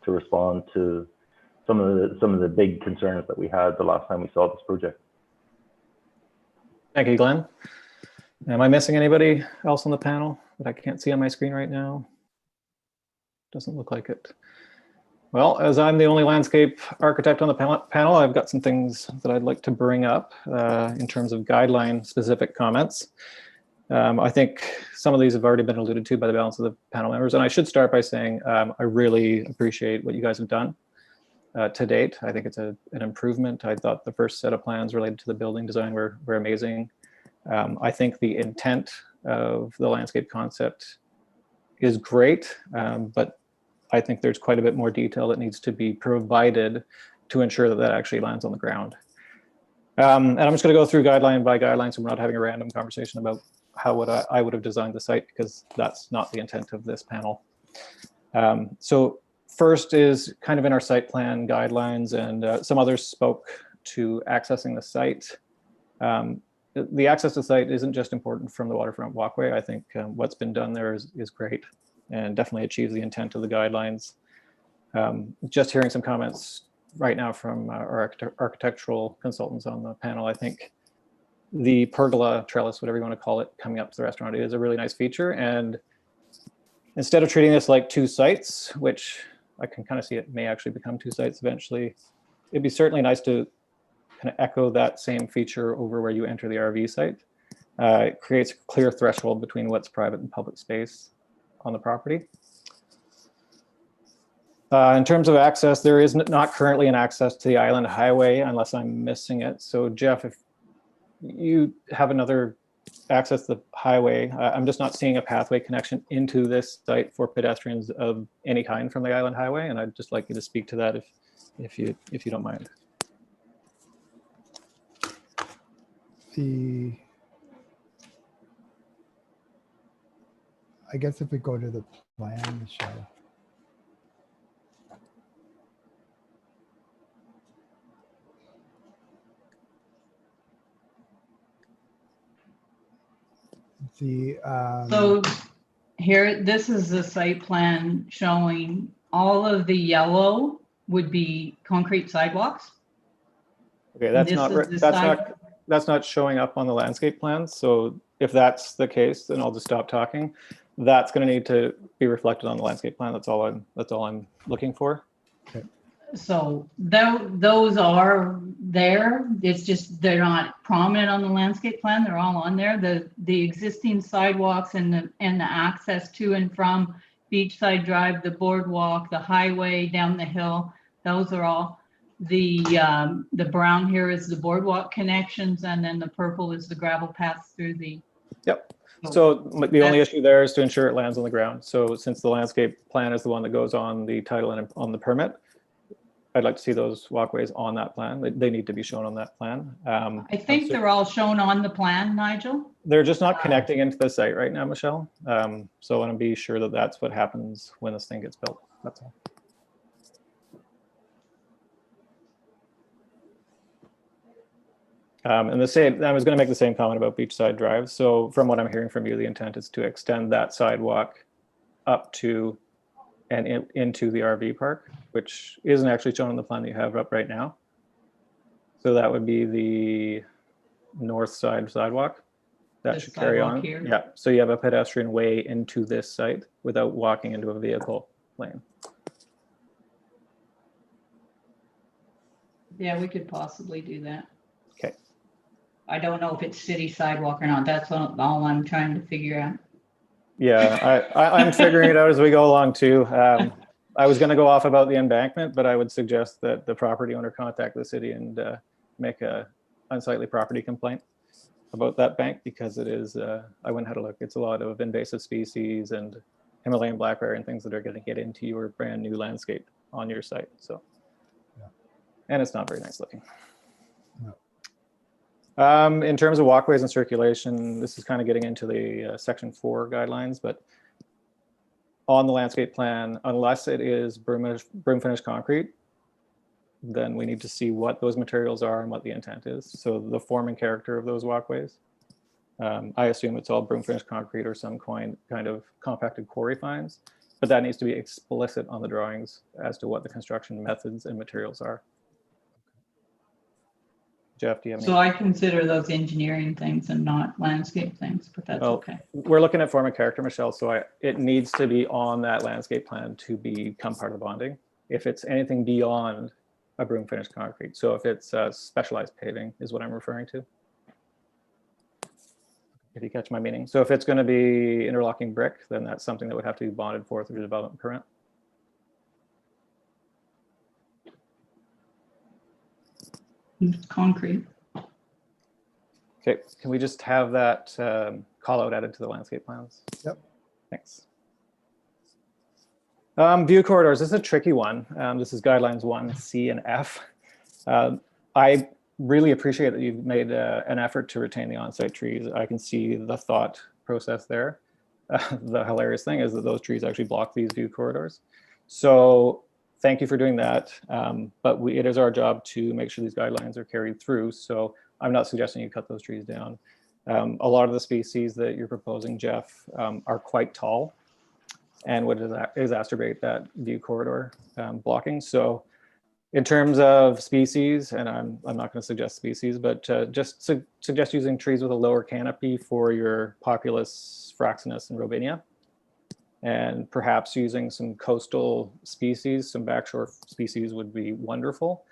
Speaker 4: respond to some of the big concerns that we had the last time we saw this project.
Speaker 2: Thank you, Glenn. Am I missing anybody else on the panel that I can't see on my screen right now? Doesn't look like it. Well, as I'm the only landscape architect on the panel, I've got some things that I'd like to bring up in terms of guideline specific comments. I think some of these have already been alluded to by the balance of the panel members. And I should start by saying I really appreciate what you guys have done to date. I think it's an improvement. I thought the first set of plans related to the building design were amazing. I think the intent of the landscape concept is great, but I think there's quite a bit more detail that needs to be provided to ensure that that actually lands on the ground. And I'm just going to go through guideline by guideline, so we're not having a random conversation about how I would have designed the site, because that's not the intent of this panel. So first is kind of in our site plan guidelines, and some others spoke to accessing the site. The access to the site isn't just important from the waterfront walkway. I think what's been done there is great and definitely achieves the intent of the guidelines. Just hearing some comments right now from our architectural consultants on the panel, I think the pergola trellis, whatever you want to call it, coming up to the restaurant is a really nice feature. And instead of treating this like two sites, which I can kind of see it may actually become two sites eventually, it'd be certainly nice to kind of echo that same feature over where you enter the RV site. It creates a clear threshold between what's private and public space on the property. In terms of access, there is not currently an access to the island highway unless I'm missing it. So Jeff, if you have another access to the highway, I'm just not seeing a pathway connection into this site for pedestrians of any kind from the island highway. And I'd just like you to speak to that if you don't mind.
Speaker 7: I guess if we go to the plan, Michelle.
Speaker 5: So here, this is the site plan showing all of the yellow would be concrete sidewalks.
Speaker 2: Okay, that's not showing up on the landscape plans. So if that's the case, then I'll just stop talking. That's going to need to be reflected on the landscape plan. That's all I'm looking for.
Speaker 7: Okay.
Speaker 5: So those are there. It's just they're not prominent on the landscape plan. They're all on there. The existing sidewalks and the access to and from Beachside Drive, the boardwalk, the highway down the hill. Those are all. The brown here is the boardwalk connections, and then the purple is the gravel paths through the.
Speaker 2: Yep. So the only issue there is to ensure it lands on the ground. So since the landscape plan is the one that goes on the title and on the permit, I'd like to see those walkways on that plan. They need to be shown on that plan.
Speaker 5: I think they're all shown on the plan, Nigel.
Speaker 2: They're just not connecting into the site right now, Michelle. So I want to be sure that that's what happens when this thing gets built. That's all. And I was going to make the same comment about Beachside Drive. So from what I'm hearing from you, the intent is to extend that sidewalk up to and into the RV park, which isn't actually shown on the plan that you have up right now. So that would be the north side sidewalk. That should carry on.
Speaker 5: Here.
Speaker 2: Yeah. So you have a pedestrian way into this site without walking into a vehicle lane.
Speaker 5: Yeah, we could possibly do that.
Speaker 2: Okay.
Speaker 5: I don't know if it's city sidewalk or not. That's all I'm trying to figure out.
Speaker 2: Yeah, I'm figuring it out as we go along too. I was going to go off about the embankment, but I would suggest that the property owner contact the city and make a unsightly property complaint about that bank, because it is, I went and had a look, it's a lot of invasive species and Himalayan blackberry and things that are going to get into your brand new landscape on your site. So, yeah. And it's not very nice looking. In terms of walkways and circulation, this is kind of getting into the section 4 guidelines, but on the landscape plan, unless it is broom finished concrete, then we need to see what those materials are and what the intent is. So the form and character of those walkways. I assume it's all broom finished concrete or some kind of compacted quarry fines, but that needs to be explicit on the drawings as to what the construction methods and materials are. Jeff, do you have any?
Speaker 5: So I consider those engineering things and not landscape things, but that's
Speaker 2: Well,
Speaker 5: okay.
Speaker 2: we're looking at form and character, Michelle, so it needs to be on that landscape plan to become part of the bonding. If it's anything beyond a broom finished concrete, so if it's specialized paving is what I'm referring to. If you catch my meaning. So if it's going to be interlocking brick, then that's something that would have to be bonded for through the development permit.
Speaker 5: Concrete.
Speaker 2: Okay, can we just have that call out added to the landscape plans?
Speaker 7: Yep.
Speaker 2: Thanks. View corridors, this is a tricky one. This is guidelines 1, C, and F. I really appreciate that you've made an effort to retain the on-site trees. I can see the thought process there. The hilarious thing is that those trees actually block these view corridors. So thank you for doing that. But it is our job to make sure these guidelines are carried through. So I'm not suggesting you cut those trees down. A lot of the species that you're proposing, Jeff, are quite tall and would exacerbate that view corridor blocking. So in terms of species, and I'm not going to suggest species, but just suggest using trees with a lower canopy for your Populus fraxinus and Robinia, and perhaps using some coastal species, some backshore species would be wonderful.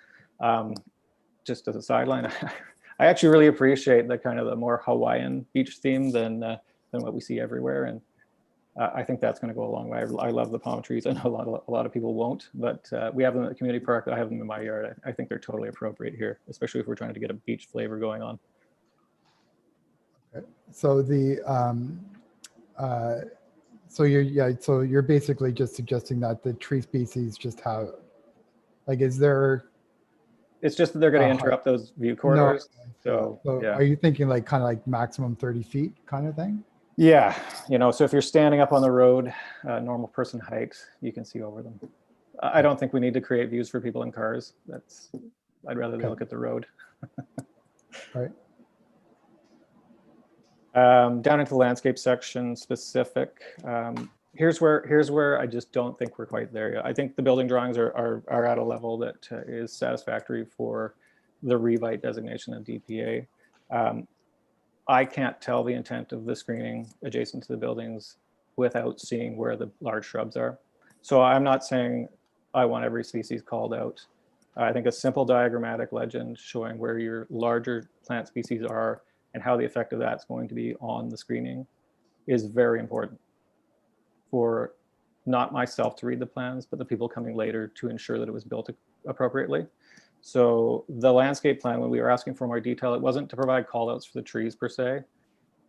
Speaker 2: Just as a sideline, I actually really appreciate the kind of the more Hawaiian beach theme than what we see everywhere, and I think that's going to go a long way. I love the palm trees. I know a lot of people won't, but we have them at the community park. I have them in my yard. I think they're totally appropriate here, especially if we're trying to get a beach flavor going on.
Speaker 7: Okay. So the so you're basically just suggesting that the tree species just have, like, is there?
Speaker 2: It's just that they're going to interrupt those view corridors.
Speaker 7: No. So
Speaker 2: yeah.
Speaker 7: Are you thinking like kind of like maximum 30 feet kind of thing?
Speaker 2: Yeah, so if you're standing up on the road, normal person height, you can see over them. I don't think we need to create views for people in cars. I'd rather they look at the road.
Speaker 7: Right.
Speaker 2: Down into the landscape section specific. Here's where I just don't think we're quite there yet. I think the building drawings are at a level that is satisfactory for the revite designation of DPA. I can't tell the intent of the screening adjacent to the buildings without seeing where the large shrubs are. So I'm not saying I want every species called out. I think a simple diagrammatic legend showing where your larger plant species are and how the effect of that's going to be on the screening is very important for not myself to read the plans, but the people coming later to ensure that it was built appropriately. So the landscape plan, when we were asking for more detail, it wasn't to provide call outs for the trees per se.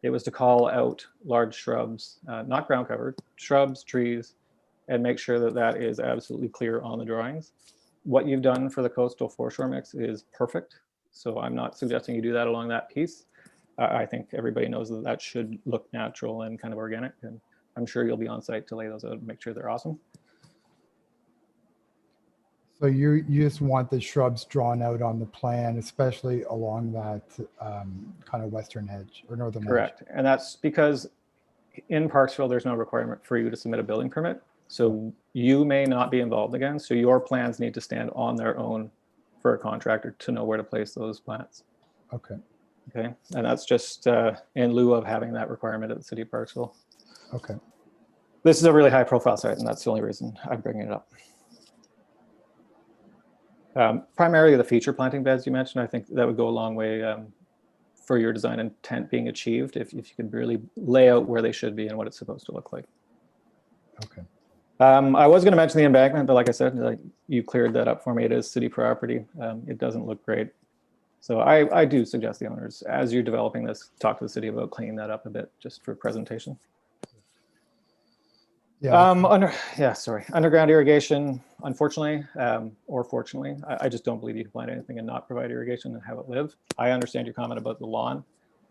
Speaker 2: It was to call out large shrubs, not ground covered, shrubs, trees, and make sure that that is absolutely clear on the drawings. What you've done for the coastal foreshore mix is perfect. So I'm not suggesting you do that along that piece. I think everybody knows that that should look natural and kind of organic. And I'm sure you'll be on site to lay those out and make sure they're awesome.
Speaker 7: So you just want the shrubs drawn out on the plan, especially along that kind of western edge or northern edge.
Speaker 2: Correct. And that's because in Parksville, there's no requirement for you to submit a building permit. So you may not be involved again. So your plans need to stand on their own for a contractor to know where to place those plants.
Speaker 7: Okay.
Speaker 2: Okay. And that's just in lieu of having that requirement at the city of Parksville.
Speaker 7: Okay.
Speaker 2: This is a really high profile site, and that's the only reason I'm bringing it up. Primarily the feature planting beds you mentioned, I think that would go a long way for your design intent being achieved if you could really lay out where they should be and what it's supposed to look like.
Speaker 7: Okay.
Speaker 2: I was going to mention the embankment, but like I said, you cleared that up for me. It is city property. It doesn't look great. So I do suggest the owners, as you're developing this, talk to the city about cleaning that up a bit just for presentation.
Speaker 7: Yeah.
Speaker 2: Underground irrigation, unfortunately, or fortunately, I just don't believe you can plant anything and not provide irrigation and have it live. I understand your comment about the lawn.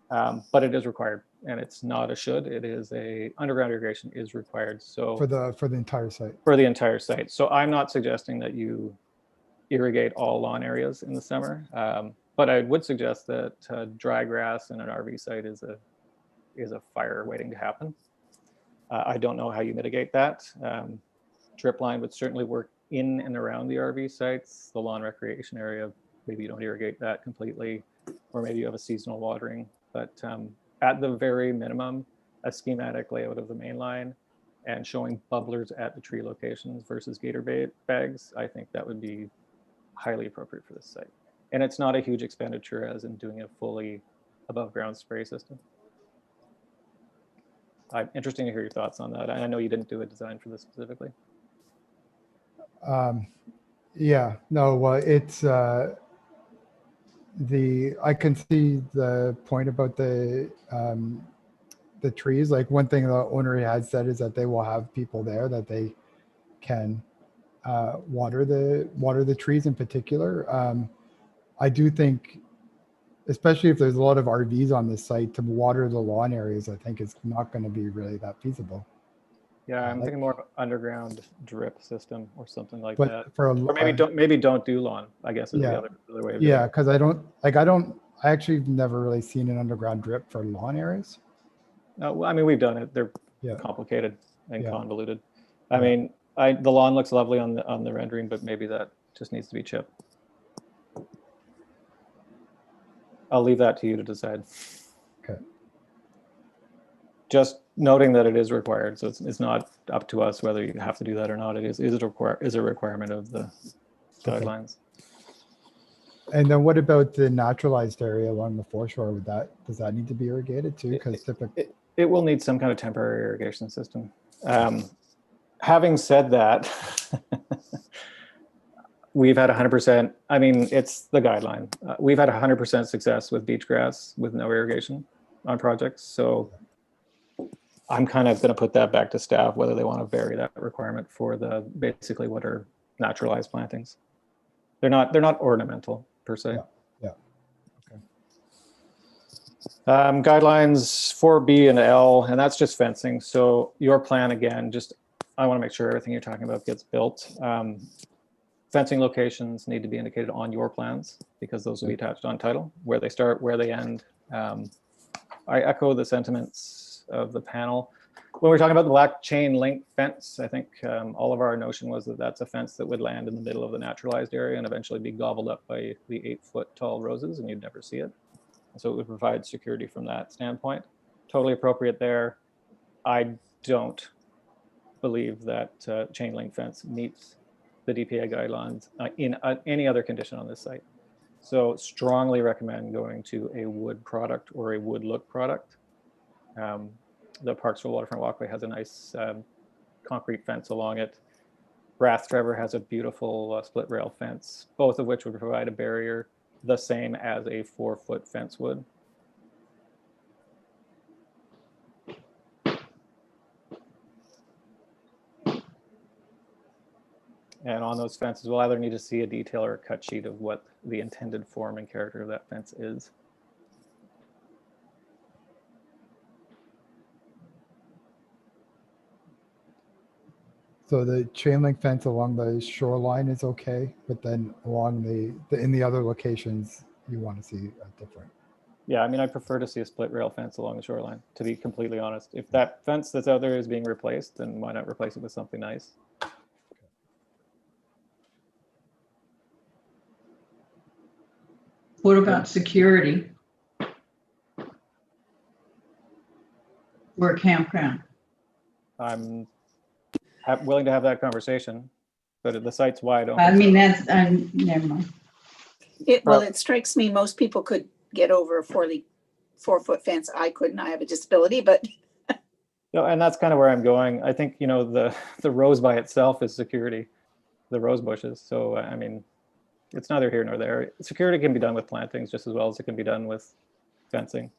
Speaker 2: But it is required, and it's not a should. It is a underground irrigation is required. So
Speaker 7: For the entire site.
Speaker 2: for the entire site. So I'm not suggesting that you irrigate all lawn areas in the summer, but I would suggest that dry grass in an RV site is a fire waiting to happen. I don't know how you mitigate that. Drip line would certainly work in and around the RV sites. The lawn recreation area, maybe you don't irrigate that completely, or maybe you have a seasonal watering. But at the very minimum, a schematic layout of the main line and showing bubblers at the tree locations versus gator bags, I think that would be highly appropriate for this site. And it's not a huge expenditure as in doing a fully above ground spray system. I'm interested to hear your thoughts on that. I know you didn't do a design for this specifically.
Speaker 7: Yeah, no, well, it's I can see the point about the trees. Like one thing the owner has said is that they will have people there that they can water the trees in particular. I do think, especially if there's a lot of RVs on this site, to water the lawn areas, I think it's not going to be really that feasible.
Speaker 2: Yeah, I'm thinking more of an underground drip system or something like
Speaker 7: But
Speaker 2: that.
Speaker 7: for a,
Speaker 2: Or maybe don't do lawn, I guess is
Speaker 7: Yeah.
Speaker 2: the other way of doing
Speaker 7: yeah,
Speaker 2: it.
Speaker 7: because I actually have never really seen an underground drip for lawn areas.
Speaker 2: Well, I mean, we've done it. They're
Speaker 7: Yeah.
Speaker 2: complicated and
Speaker 7: Yeah.
Speaker 2: convoluted. I
Speaker 7: Yeah.
Speaker 2: mean, the lawn looks lovely on the rendering, but maybe that just needs to be chipped. I'll leave that to you to decide.
Speaker 7: Okay.
Speaker 2: Just noting that it is required, so it's not up to us whether you have to do that or not. It is a requirement of the guidelines.
Speaker 7: And then what about the naturalized area along the foreshore? Does that need to be irrigated too? Because typically,
Speaker 2: It will need some kind of temporary irrigation system. Having said that, we've had 100%, I mean, it's the guideline. We've had 100% success with beach grass with no irrigation on projects. So I'm kind of going to put that back to staff, whether they want to vary that requirement for basically what are naturalized plantings. They're not ornamental per se.
Speaker 7: Yeah. Okay.
Speaker 2: Guidelines 4B and L, and that's just fencing. So your plan again, I want to make sure everything you're talking about gets built. Fencing locations need to be indicated on your plans because those will be attached on title, where they start, where they end. I echo the sentiments of the panel. When we're talking about the black chain link fence, I think all of our notion was that that's a fence that would land in the middle of the naturalized area and eventually be gobbled up by the 8-foot tall roses and you'd never see it. So it would provide security from that standpoint. Totally appropriate there. I don't believe that chain link fence meets the DPA guidelines in any other condition on this site. So strongly recommend going to a wood product or a wood look product. The Parksville Waterfront Walkway has a nice concrete fence along it. Rath Trevor has a beautiful split rail fence, both of which would provide a barrier the same as a 4-foot fence would. And on those fences, we'll either need to see a detail or a cut sheet of what the intended form and character of that fence is.
Speaker 7: So the chain link fence along the shoreline is okay, but then along in the other locations, you want to see a different.
Speaker 2: Yeah, I mean, I prefer to see a split rail fence along the shoreline, to be completely honest. If that fence that's out there is being replaced, then why not replace it with something nice?
Speaker 11: What about security? Or a campground?
Speaker 2: I'm willing to have that conversation, but the site's wide open.
Speaker 11: I mean, never mind.
Speaker 8: It strikes me most people could get over a 4-foot fence. I couldn't, I have a disability, but.
Speaker 2: No, and that's kind of where I'm going. I think, the rose by itself is security, the rose bushes. So, I mean, it's neither here nor there. Security can be done with plantings just as well as it can be done with fencing.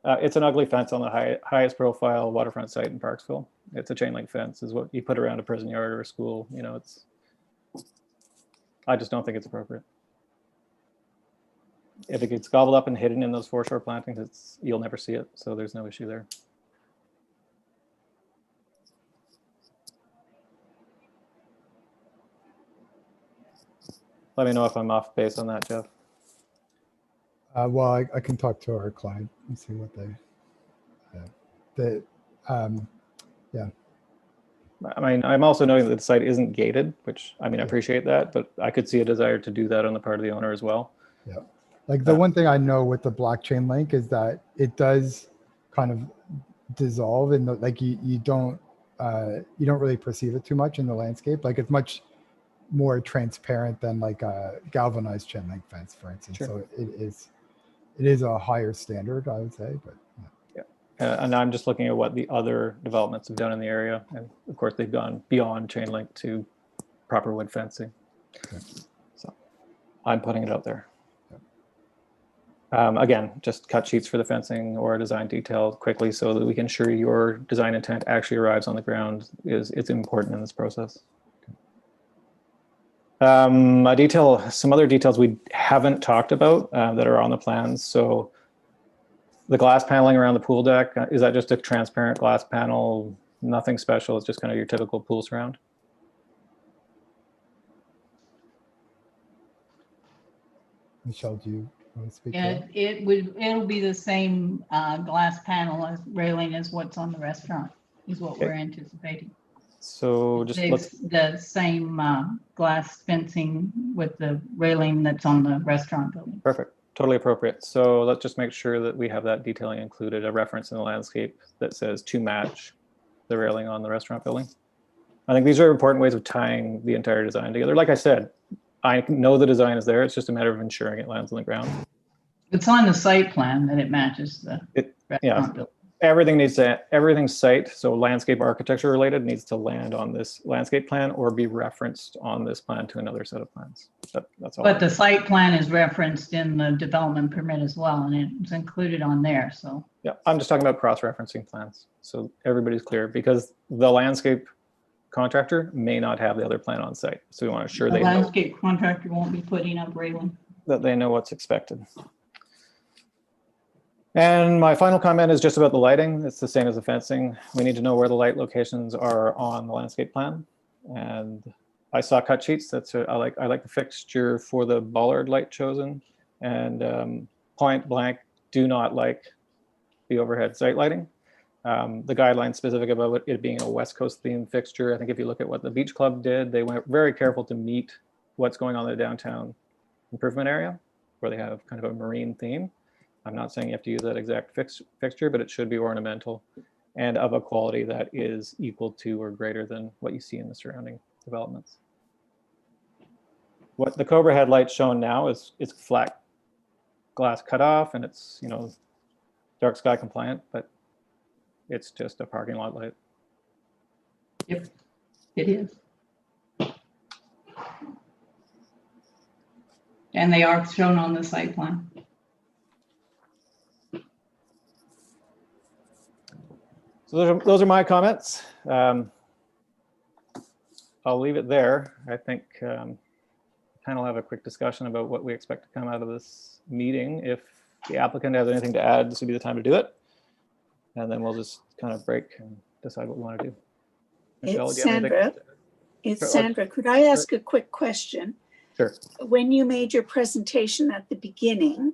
Speaker 2: It's an ugly fence on the highest profile waterfront site in Parksville. It's a chain link fence is what you put around a prison yard or a school. I just don't think it's appropriate. if it gets gobbled up and hidden in those foreshore plantings, you'll never see it. So there's no issue there. Let me know if I'm off base on that, Jeff.
Speaker 7: Well, I can talk to our client and see what yeah.
Speaker 2: I mean, I'm also noting that the site isn't gated, which, I mean, I appreciate that, but I could see a desire to do that on the part of the owner as well.
Speaker 7: Yeah. Like the one thing I know with the blockchain link is that it does kind of dissolve in the, like you don't really perceive it too much in the landscape. Like it's much more transparent than like a galvanized chain link fence, for instance.
Speaker 2: Sure.
Speaker 7: So it is a higher standard, I would say, but yeah.
Speaker 2: And I'm just looking at what the other developments have done in the area. And of course, they've gone beyond chain link to proper wood fencing.
Speaker 7: Okay.
Speaker 2: So I'm putting it out there. Again, just cut sheets for the fencing or design detail quickly so that we can ensure your design intent actually arrives on the ground. It's important in this process. Some other details we haven't talked about that are on the plans. So the glass paneling around the pool deck, is that just a transparent glass panel? Nothing special, it's just kind of your typical pool surround?
Speaker 7: Michelle, do you want to speak to
Speaker 5: Yeah,
Speaker 7: that?
Speaker 5: it'll be the same glass panel as railing as what's on the restaurant, is what we're anticipating.
Speaker 2: So just let's,
Speaker 5: The same glass fencing with the railing that's on the restaurant building.
Speaker 2: perfect, totally appropriate. So let's just make sure that we have that detailing included, a reference in the landscape that says to match the railing on the restaurant building. I think these are important ways of tying the entire design together. Like I said, I know the design is there. It's just a matter of ensuring it lands on the ground.
Speaker 5: It's on the site plan that it matches the restaurant building.
Speaker 2: Everything site, so landscape architecture related, needs to land on this landscape plan or be referenced on this plan to another set of plans. That's all.
Speaker 5: But the site plan is referenced in the development permit as well, and it's included on there, so.
Speaker 2: Yeah, I'm just talking about cross-referencing plans. So everybody's clear because the landscape contractor may not have the other plan on site. So we want to ensure
Speaker 5: The
Speaker 2: they know
Speaker 5: landscape contractor won't be putting up railing.
Speaker 2: that they know what's expected. And my final comment is just about the lighting. It's the same as the fencing. We need to know where the light locations are on the landscape plan. And I saw cut sheets. I like the fixture for the bollard light chosen, and point blank do not like the overhead site lighting. The guidelines specific about it being a West Coast themed fixture. I think if you look at what the Beach Club did, they went very careful to meet what's going on in the downtown improvement area, where they have kind of a marine theme. I'm not saying you have to use that exact fixture, but it should be ornamental and of a quality that is equal to or greater than what you see in the surrounding developments. What the Cobra headlight shown now is it's flat glass cutoff and it's, dark sky compliant, but it's just a parking lot light.
Speaker 5: Yep, it is. And they are shown on the site plan.
Speaker 2: So those are my comments. I'll leave it there. I think we'll have a quick discussion about what we expect to come out of this meeting. If the applicant has anything to add, this would be the time to do it. And then we'll just kind of break and decide what we want to do. Michelle,
Speaker 8: It's
Speaker 2: do you have anything?
Speaker 8: Sandra. It's Sandra. Could I ask a quick question?
Speaker 2: Sure.
Speaker 8: When you made your presentation at the beginning,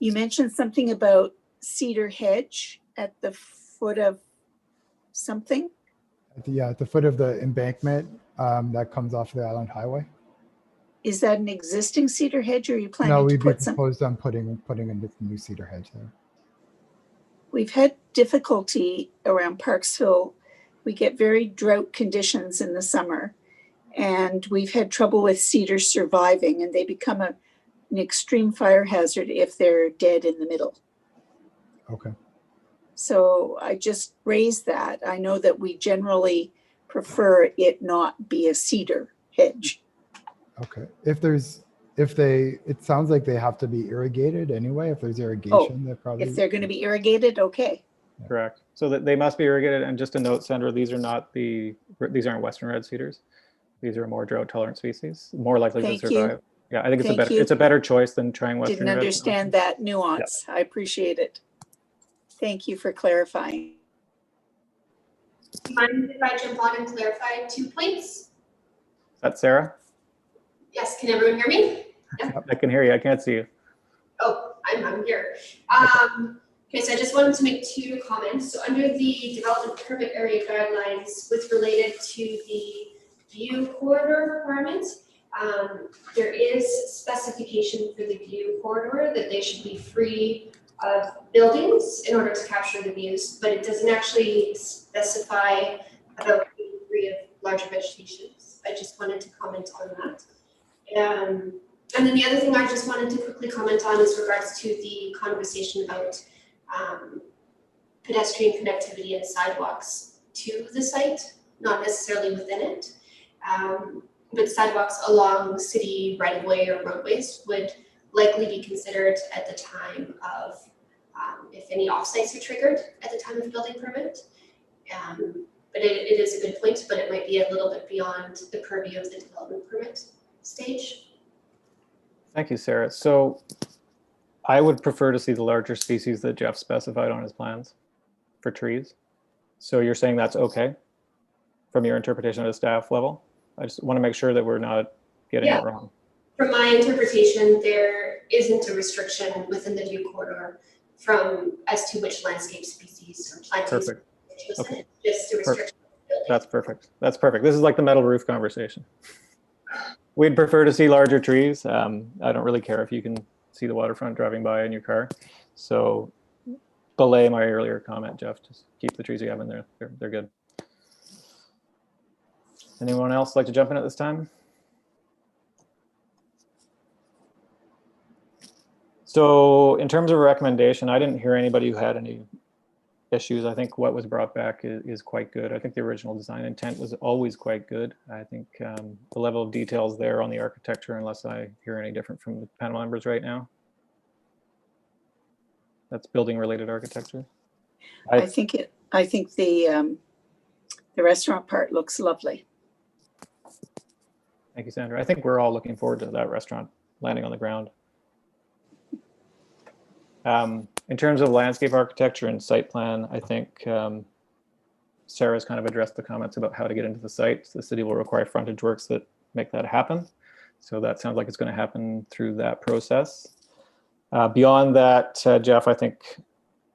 Speaker 8: you mentioned something about cedar hedge at the foot of something?
Speaker 7: At the foot of the embankment that comes off the Island Highway.
Speaker 8: Is that an existing cedar hedge or are you
Speaker 7: No,
Speaker 8: planning to
Speaker 7: we've
Speaker 8: put some?
Speaker 7: proposed on putting a new cedar hedge there.
Speaker 8: We've had difficulty around Parksville. We get very drought conditions in the summer and we've had trouble with cedars surviving and they become an extreme fire hazard if they're dead in the middle.
Speaker 7: Okay.
Speaker 8: So I just raised that. I know that we generally prefer it not be a cedar hedge.
Speaker 7: Okay. It sounds like they have to be irrigated anyway. If there's irrigation, they're probably.
Speaker 8: If they're going to be irrigated, okay.
Speaker 2: Correct. So that they must be irrigated. And just a note, Sandra, these aren't Western red cedars. These are more drought tolerant species, more likely to
Speaker 8: Thank
Speaker 2: survive.
Speaker 8: you.
Speaker 2: Yeah, I think
Speaker 8: Thank you.
Speaker 2: it's a better choice than trying Western.
Speaker 8: Didn't understand that nuance. I appreciate it. Thank you for clarifying.
Speaker 1: Do you mind if I jump on and clarify 2 points?
Speaker 2: Is that Sarah?
Speaker 1: Yes, can everyone hear me?
Speaker 2: I can hear you. I can't see you.
Speaker 1: Oh, I'm here. Okay, so I just wanted to make 2 comments. So under the development permit area guidelines, what's related to the view corridor requirements, there is specification for the view corridor that they should be free of buildings in order to capture the views, but it doesn't actually specify about being free of larger vegetations. I just wanted to comment on that. And then the other thing I just wanted to quickly comment on is regards to the conversation about pedestrian connectivity and sidewalks to the site, not necessarily within it. But sidewalks along city right-of-way or roadways would likely be considered at the time of, if any offsites are triggered at the time of building permit. But it is a good point, but it might be a little bit beyond the purview of the development permit stage.
Speaker 2: Thank you, Sarah. So I would prefer to see the larger species that Jeff specified on his plans for trees. So you're saying that's okay from your interpretation at a staff level? I just want to make sure that we're not getting it wrong.
Speaker 1: From my interpretation, there isn't a restriction within the view corridor as to which landscape species or plantings.
Speaker 2: Perfect. Okay.
Speaker 1: It's just a restriction.
Speaker 2: That's perfect. That's perfect. This is like the metal roof conversation. We'd prefer to see larger trees. I don't really care if you can see the waterfront driving by in your car. So belay my earlier comment, Jeff. Just keep the trees you have in there. They're good. Anyone else like to jump in at this time? So in terms of a recommendation, I didn't hear anybody who had any issues. I think what was brought back is quite good. I think the original design intent was always quite good. I think the level of details there on the architecture, unless I hear any different from the panel members right now. That's building related architecture.
Speaker 8: I think the restaurant part looks lovely.
Speaker 2: Thank you, Sandra. I think we're all looking forward to that restaurant landing on the ground. In terms of landscape architecture and site plan, I think Sarah's kind of addressed the comments about how to get into the site. The city will require frontage works that make that happen. So that sounds like it's going to happen through that process. Beyond that, Jeff, I think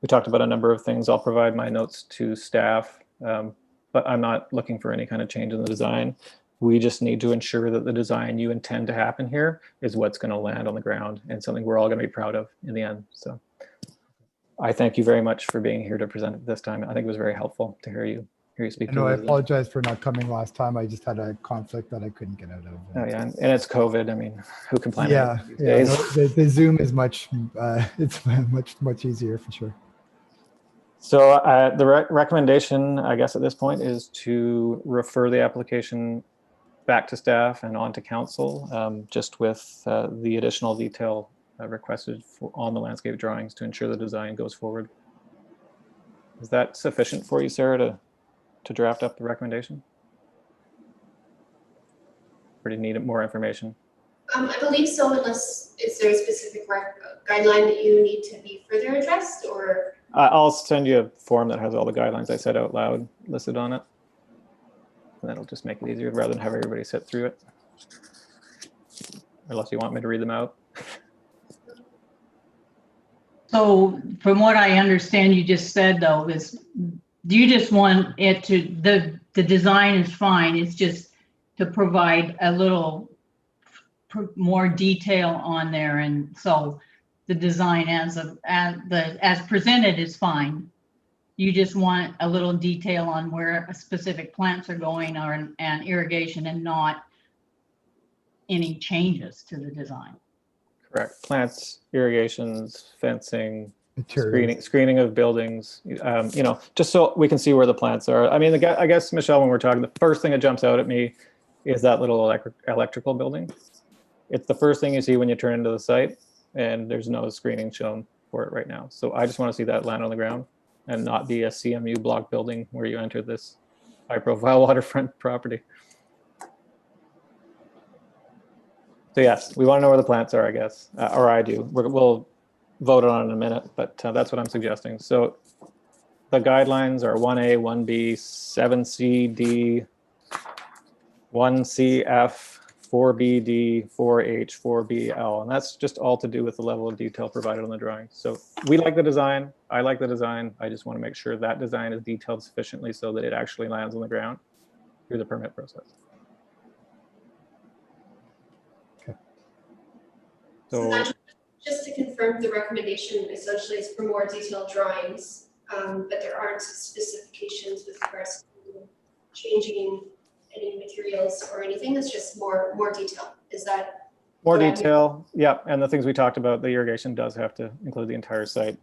Speaker 2: we talked about a number of things. I'll provide my notes to staff, but I'm not looking for any kind of change in the design. We just need to ensure that the design you intend to happen here is what's going to land on the ground and something we're all going to be proud of in the end. So I thank you very much for being here to present it this time. I think it was very helpful to hear you speak.
Speaker 7: No, I apologize for not coming last time. I just had a conflict that I couldn't get out of.
Speaker 2: Oh yeah, and it's COVID. I mean, who can plan?
Speaker 7: Yeah,
Speaker 2: these
Speaker 7: yeah.
Speaker 2: days?
Speaker 7: No, the Zoom is it's much easier for sure.
Speaker 2: So the recommendation, I guess, at this point is to refer the application back to staff and on to council, just with the additional detail requested on the landscape drawings to ensure the design goes forward. Is that sufficient for you, Sarah, to draft up the recommendation? Or do you need more information?
Speaker 1: I believe so, unless is there a specific guideline that you need to be further addressed, or?
Speaker 2: I'll send you a form that has all the guidelines I said out loud listed on it. And that'll just make it easier rather than have everybody sit through it. Unless you want me to read them out.
Speaker 5: So from what I understand you just said though, is you just want it to, the design is fine. It's just to provide a little more detail on there. And so the design as presented is fine. You just want a little detail on where specific plants are going or and irrigation, and not any changes to the design.
Speaker 2: Correct. Plants, irrigations, fencing,
Speaker 7: Materials.
Speaker 2: screening of buildings, just so we can see where the plants are. I mean, I guess, Michelle, when we're talking, the first thing that jumps out at me is that little electrical building. It's the first thing you see when you turn into the site, and there's no screening shown for it right now. So I just want to see that land on the ground and not be a CMU block building where you enter this high profile waterfront property. So yes, we want to know where the plants are, I guess, or I do. We'll vote on it in a minute, but that's what I'm suggesting. So the guidelines are 1A, 1B, 7C, D, 1CF, 4BD, 4H, 4BL, and that's just all to do with the level of detail provided on the drawing. So we like the design. I like the design. I just want to make sure that design is detailed sufficiently so that it actually lands on the ground through the permit process. Okay.
Speaker 1: So
Speaker 2: So
Speaker 1: just to confirm, the recommendation essentially is for more detailed drawings, but there aren't specifications with regards to changing any materials or anything. It's just more detail. Is that
Speaker 2: more
Speaker 1: correct?
Speaker 2: detail, yeah, and the things we talked about, the irrigation does have to include the entire site.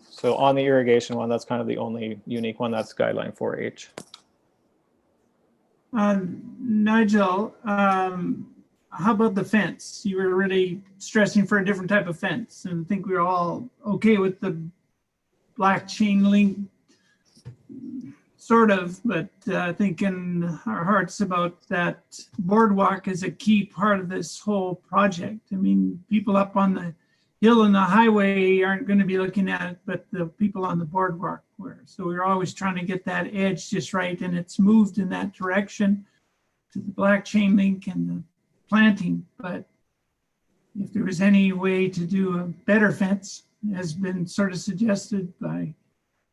Speaker 2: So on the irrigation one, that's kind of the only unique one. That's guideline 4H.
Speaker 10: Nigel, how about the fence? You were really stressing for a different type of fence, and I think we're all okay with the black chain link, sort of, but I think in our hearts about that boardwalk is a key part of this whole project. I mean, people up on the hill and the highway aren't going to be looking at it, but the people on the boardwalk were. So we're always trying to get that edge just right, and it's moved in that direction to the black chain link and the planting. But if there was any way to do a better fence, has been sort of suggested by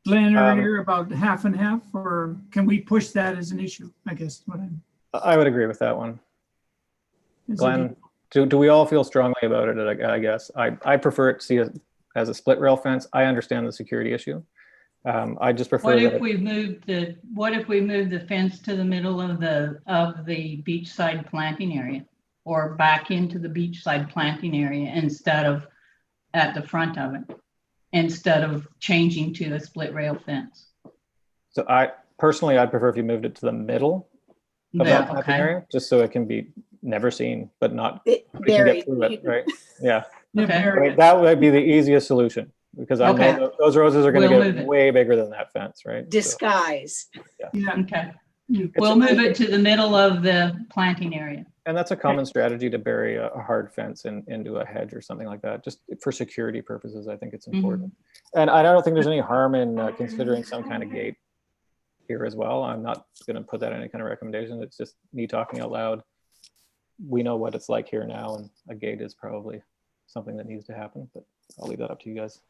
Speaker 10: Glenn earlier, about half and half, or can we push that as an issue? I guess what
Speaker 2: I would agree with that one. Glenn, do we all feel strongly about it? I guess I prefer it to see it as a split rail fence. I understand the security issue. I just prefer.
Speaker 11: What if we moved the fence to the middle of the beachside planting area, or back into the beachside planting area instead of at the front of it, instead of changing to a split rail fence?
Speaker 2: So I'd prefer if you moved it to the middle of that planting area, just so it can be never seen, but not we can get through it, right? Yeah.
Speaker 10: Okay.
Speaker 2: I mean, that would be the easiest solution, because I know those roses are going to get way bigger than that fence, right?
Speaker 8: Disguise.
Speaker 2: So, yeah.
Speaker 10: Yeah.
Speaker 11: Okay. We'll move it to the middle of the planting area.
Speaker 2: And that's a common strategy, to bury a hard fence into a hedge or something like that, just for security purposes. I think it's important. And I don't think there's any harm in considering some kind of gate here as well. I'm not going to put that in any kind of recommendation. It's just me talking out loud. We know what it's like here now, and a gate is probably something that needs to happen, but I'll leave that up to you guys.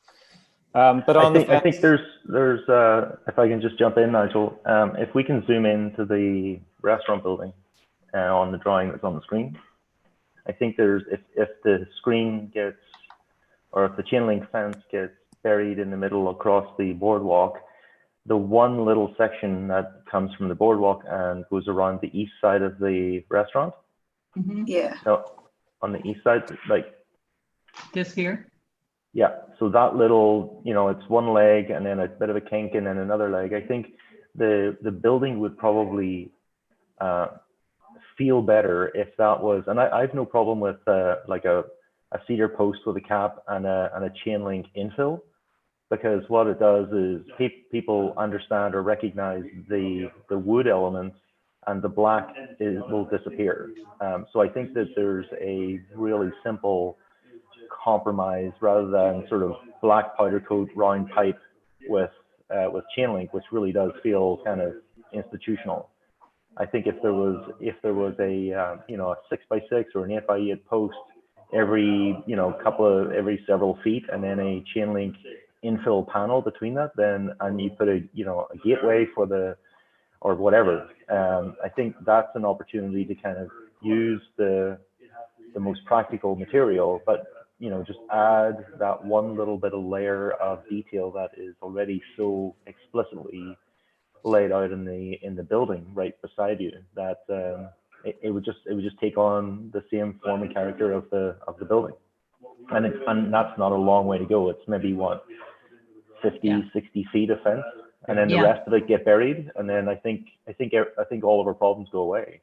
Speaker 2: But on the fence,
Speaker 4: I think there's if I can just jump in, Nigel, if we can zoom into the restaurant building on the drawing that's on the screen, I think there's, if the screen gets, or if the chain link fence gets buried in the middle across the boardwalk, the one little section that comes from the boardwalk and goes around the east side of the restaurant.
Speaker 8: Yeah.
Speaker 4: So on the east side, like
Speaker 11: this here.
Speaker 4: Yeah, so that little, it's one leg and then a bit of a kink and then another leg. I think the building would probably feel better if that was, and I have no problem with like a cedar post with a cap and a chain link infill, because what it does is people understand or recognize the wood elements, and the black will disappear. So I think that there's a really simple compromise, rather than sort of black powder coat round pipe with chain link, which really does feel kind of institutional. I think if there was a a 6x6 or an 8x8 post every several feet, and then a chain link infill panel between that, and you put a gateway for the, or whatever, I think that's an opportunity to kind of use the most practical material, but just add that one little bit of layer of detail that is already so explicitly laid out in the building right beside you, that it would just take on the same form and character of the building. And that's not a long way to go. It's maybe 50, 60 feet of fence, and then the rest of it get buried, and then I think all of our problems go away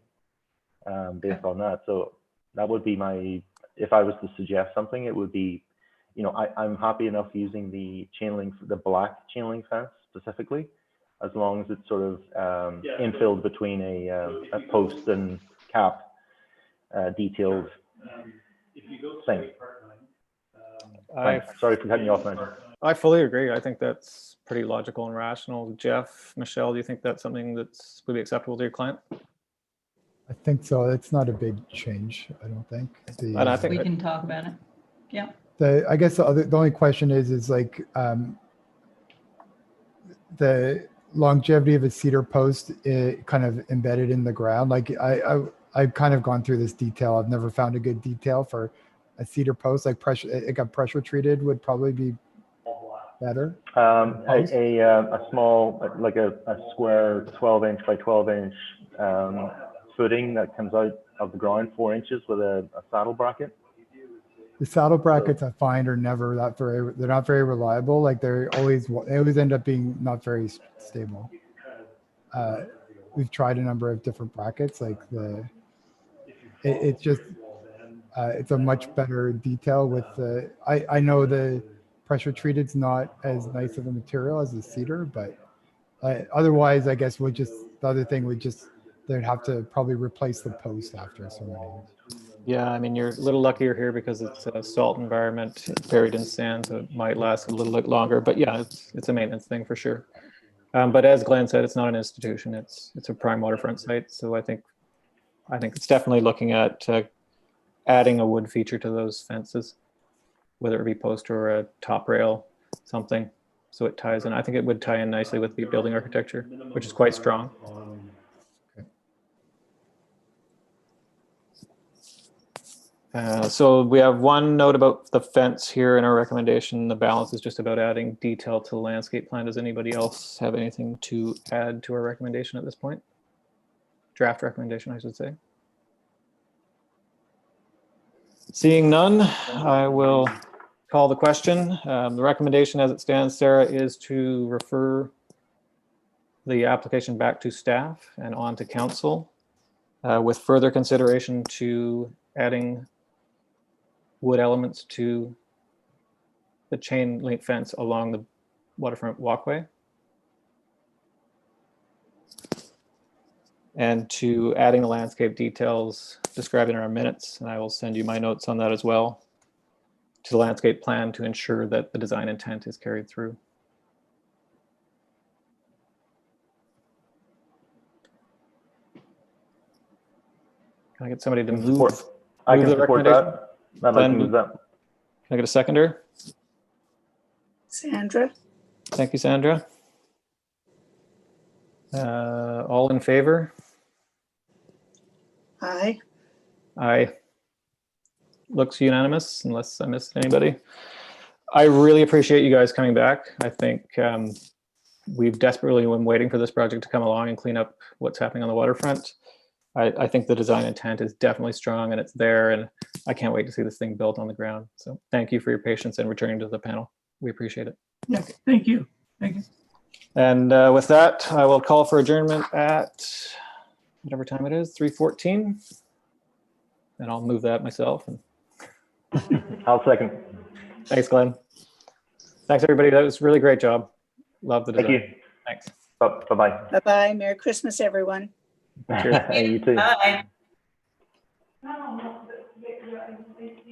Speaker 4: based on that. So that would be my, if I was to suggest something, it would be, I'm happy enough using the chain link, the black chain link fence specifically, as long as it's sort of infilled between a post and cap detailed thing. Sorry for cutting you off, man.
Speaker 2: I fully agree. I think that's pretty logical and rational. Jeff, Michelle, do you think that's something that's would be acceptable to your client?
Speaker 7: I think so. It's not a big change, I don't think.
Speaker 2: And I think
Speaker 11: We can talk about it. Yeah.
Speaker 7: I guess the only question is like the longevity of a cedar post kind of embedded in the ground. Like I've kind of gone through this detail. I've never found a good detail for a cedar post. Like it got pressure treated would probably be better.
Speaker 4: A small, like a square 12-inch by 12-inch footing that comes out of the ground 4 inches with a saddle bracket.
Speaker 7: The saddle brackets I find are never they're not very reliable. Like they always end up being not very stable. We've tried a number of different brackets. Like it's just it's a much better detail with the. I know the pressure treated's not as nice of a material as the cedar, but otherwise, I guess the other thing would just they'd have to probably replace the post after so many years.
Speaker 2: Yeah, I mean, you're a little luckier here because it's a salt environment buried in sand, so it might last a little bit longer. But yeah, it's a maintenance thing for sure. But as Glenn said, it's not an institution. It's a prime waterfront site. So I think it's definitely looking at adding a wood feature to those fences, whether it be post or a top rail, something, so it ties in. I think it would tie in nicely with the building architecture, which is quite strong. So we have one note about the fence here in our recommendation. The balance is just about adding detail to the landscape plan. Does anybody else have anything to add to our recommendation at this point? Draft recommendation, I should say. Seeing none, I will call the question. The recommendation as it stands, Sarah, is to refer the application back to staff and on to council with further consideration to adding wood elements to the chain link fence along the waterfront walkway, and to adding the landscape details described in our minutes. And I will send you my notes on that as well, to the landscape plan to ensure that the design intent is carried through. Can I get somebody to move?
Speaker 4: I can support that. I'd like to move that.
Speaker 2: Can I get a seconder?
Speaker 8: Sandra?
Speaker 2: Thank you, Sandra. All in favor?
Speaker 8: Aye.
Speaker 2: Aye. Looks unanimous, unless I missed anybody. I really appreciate you guys coming back. I think we've desperately been waiting for this project to come along and clean up what's happening on the waterfront. I think the design intent is definitely strong and it's there, and I can't wait to see this thing built on the ground. So thank you for your patience and returning to the panel. We appreciate it.
Speaker 10: Yeah, thank you. Thank you.
Speaker 2: And with that, I will call for adjournment at whatever time it is, 3:14. And I'll move that myself.
Speaker 4: I'll second.
Speaker 2: Thanks, Glenn. Thanks, everybody. That was a really great job. Love the design.
Speaker 4: Thank you.
Speaker 2: Thanks.
Speaker 4: Bye-bye.
Speaker 8: Bye-bye. Merry Christmas, everyone.
Speaker 2: Cheers.
Speaker 4: You too.
Speaker 9: Bye.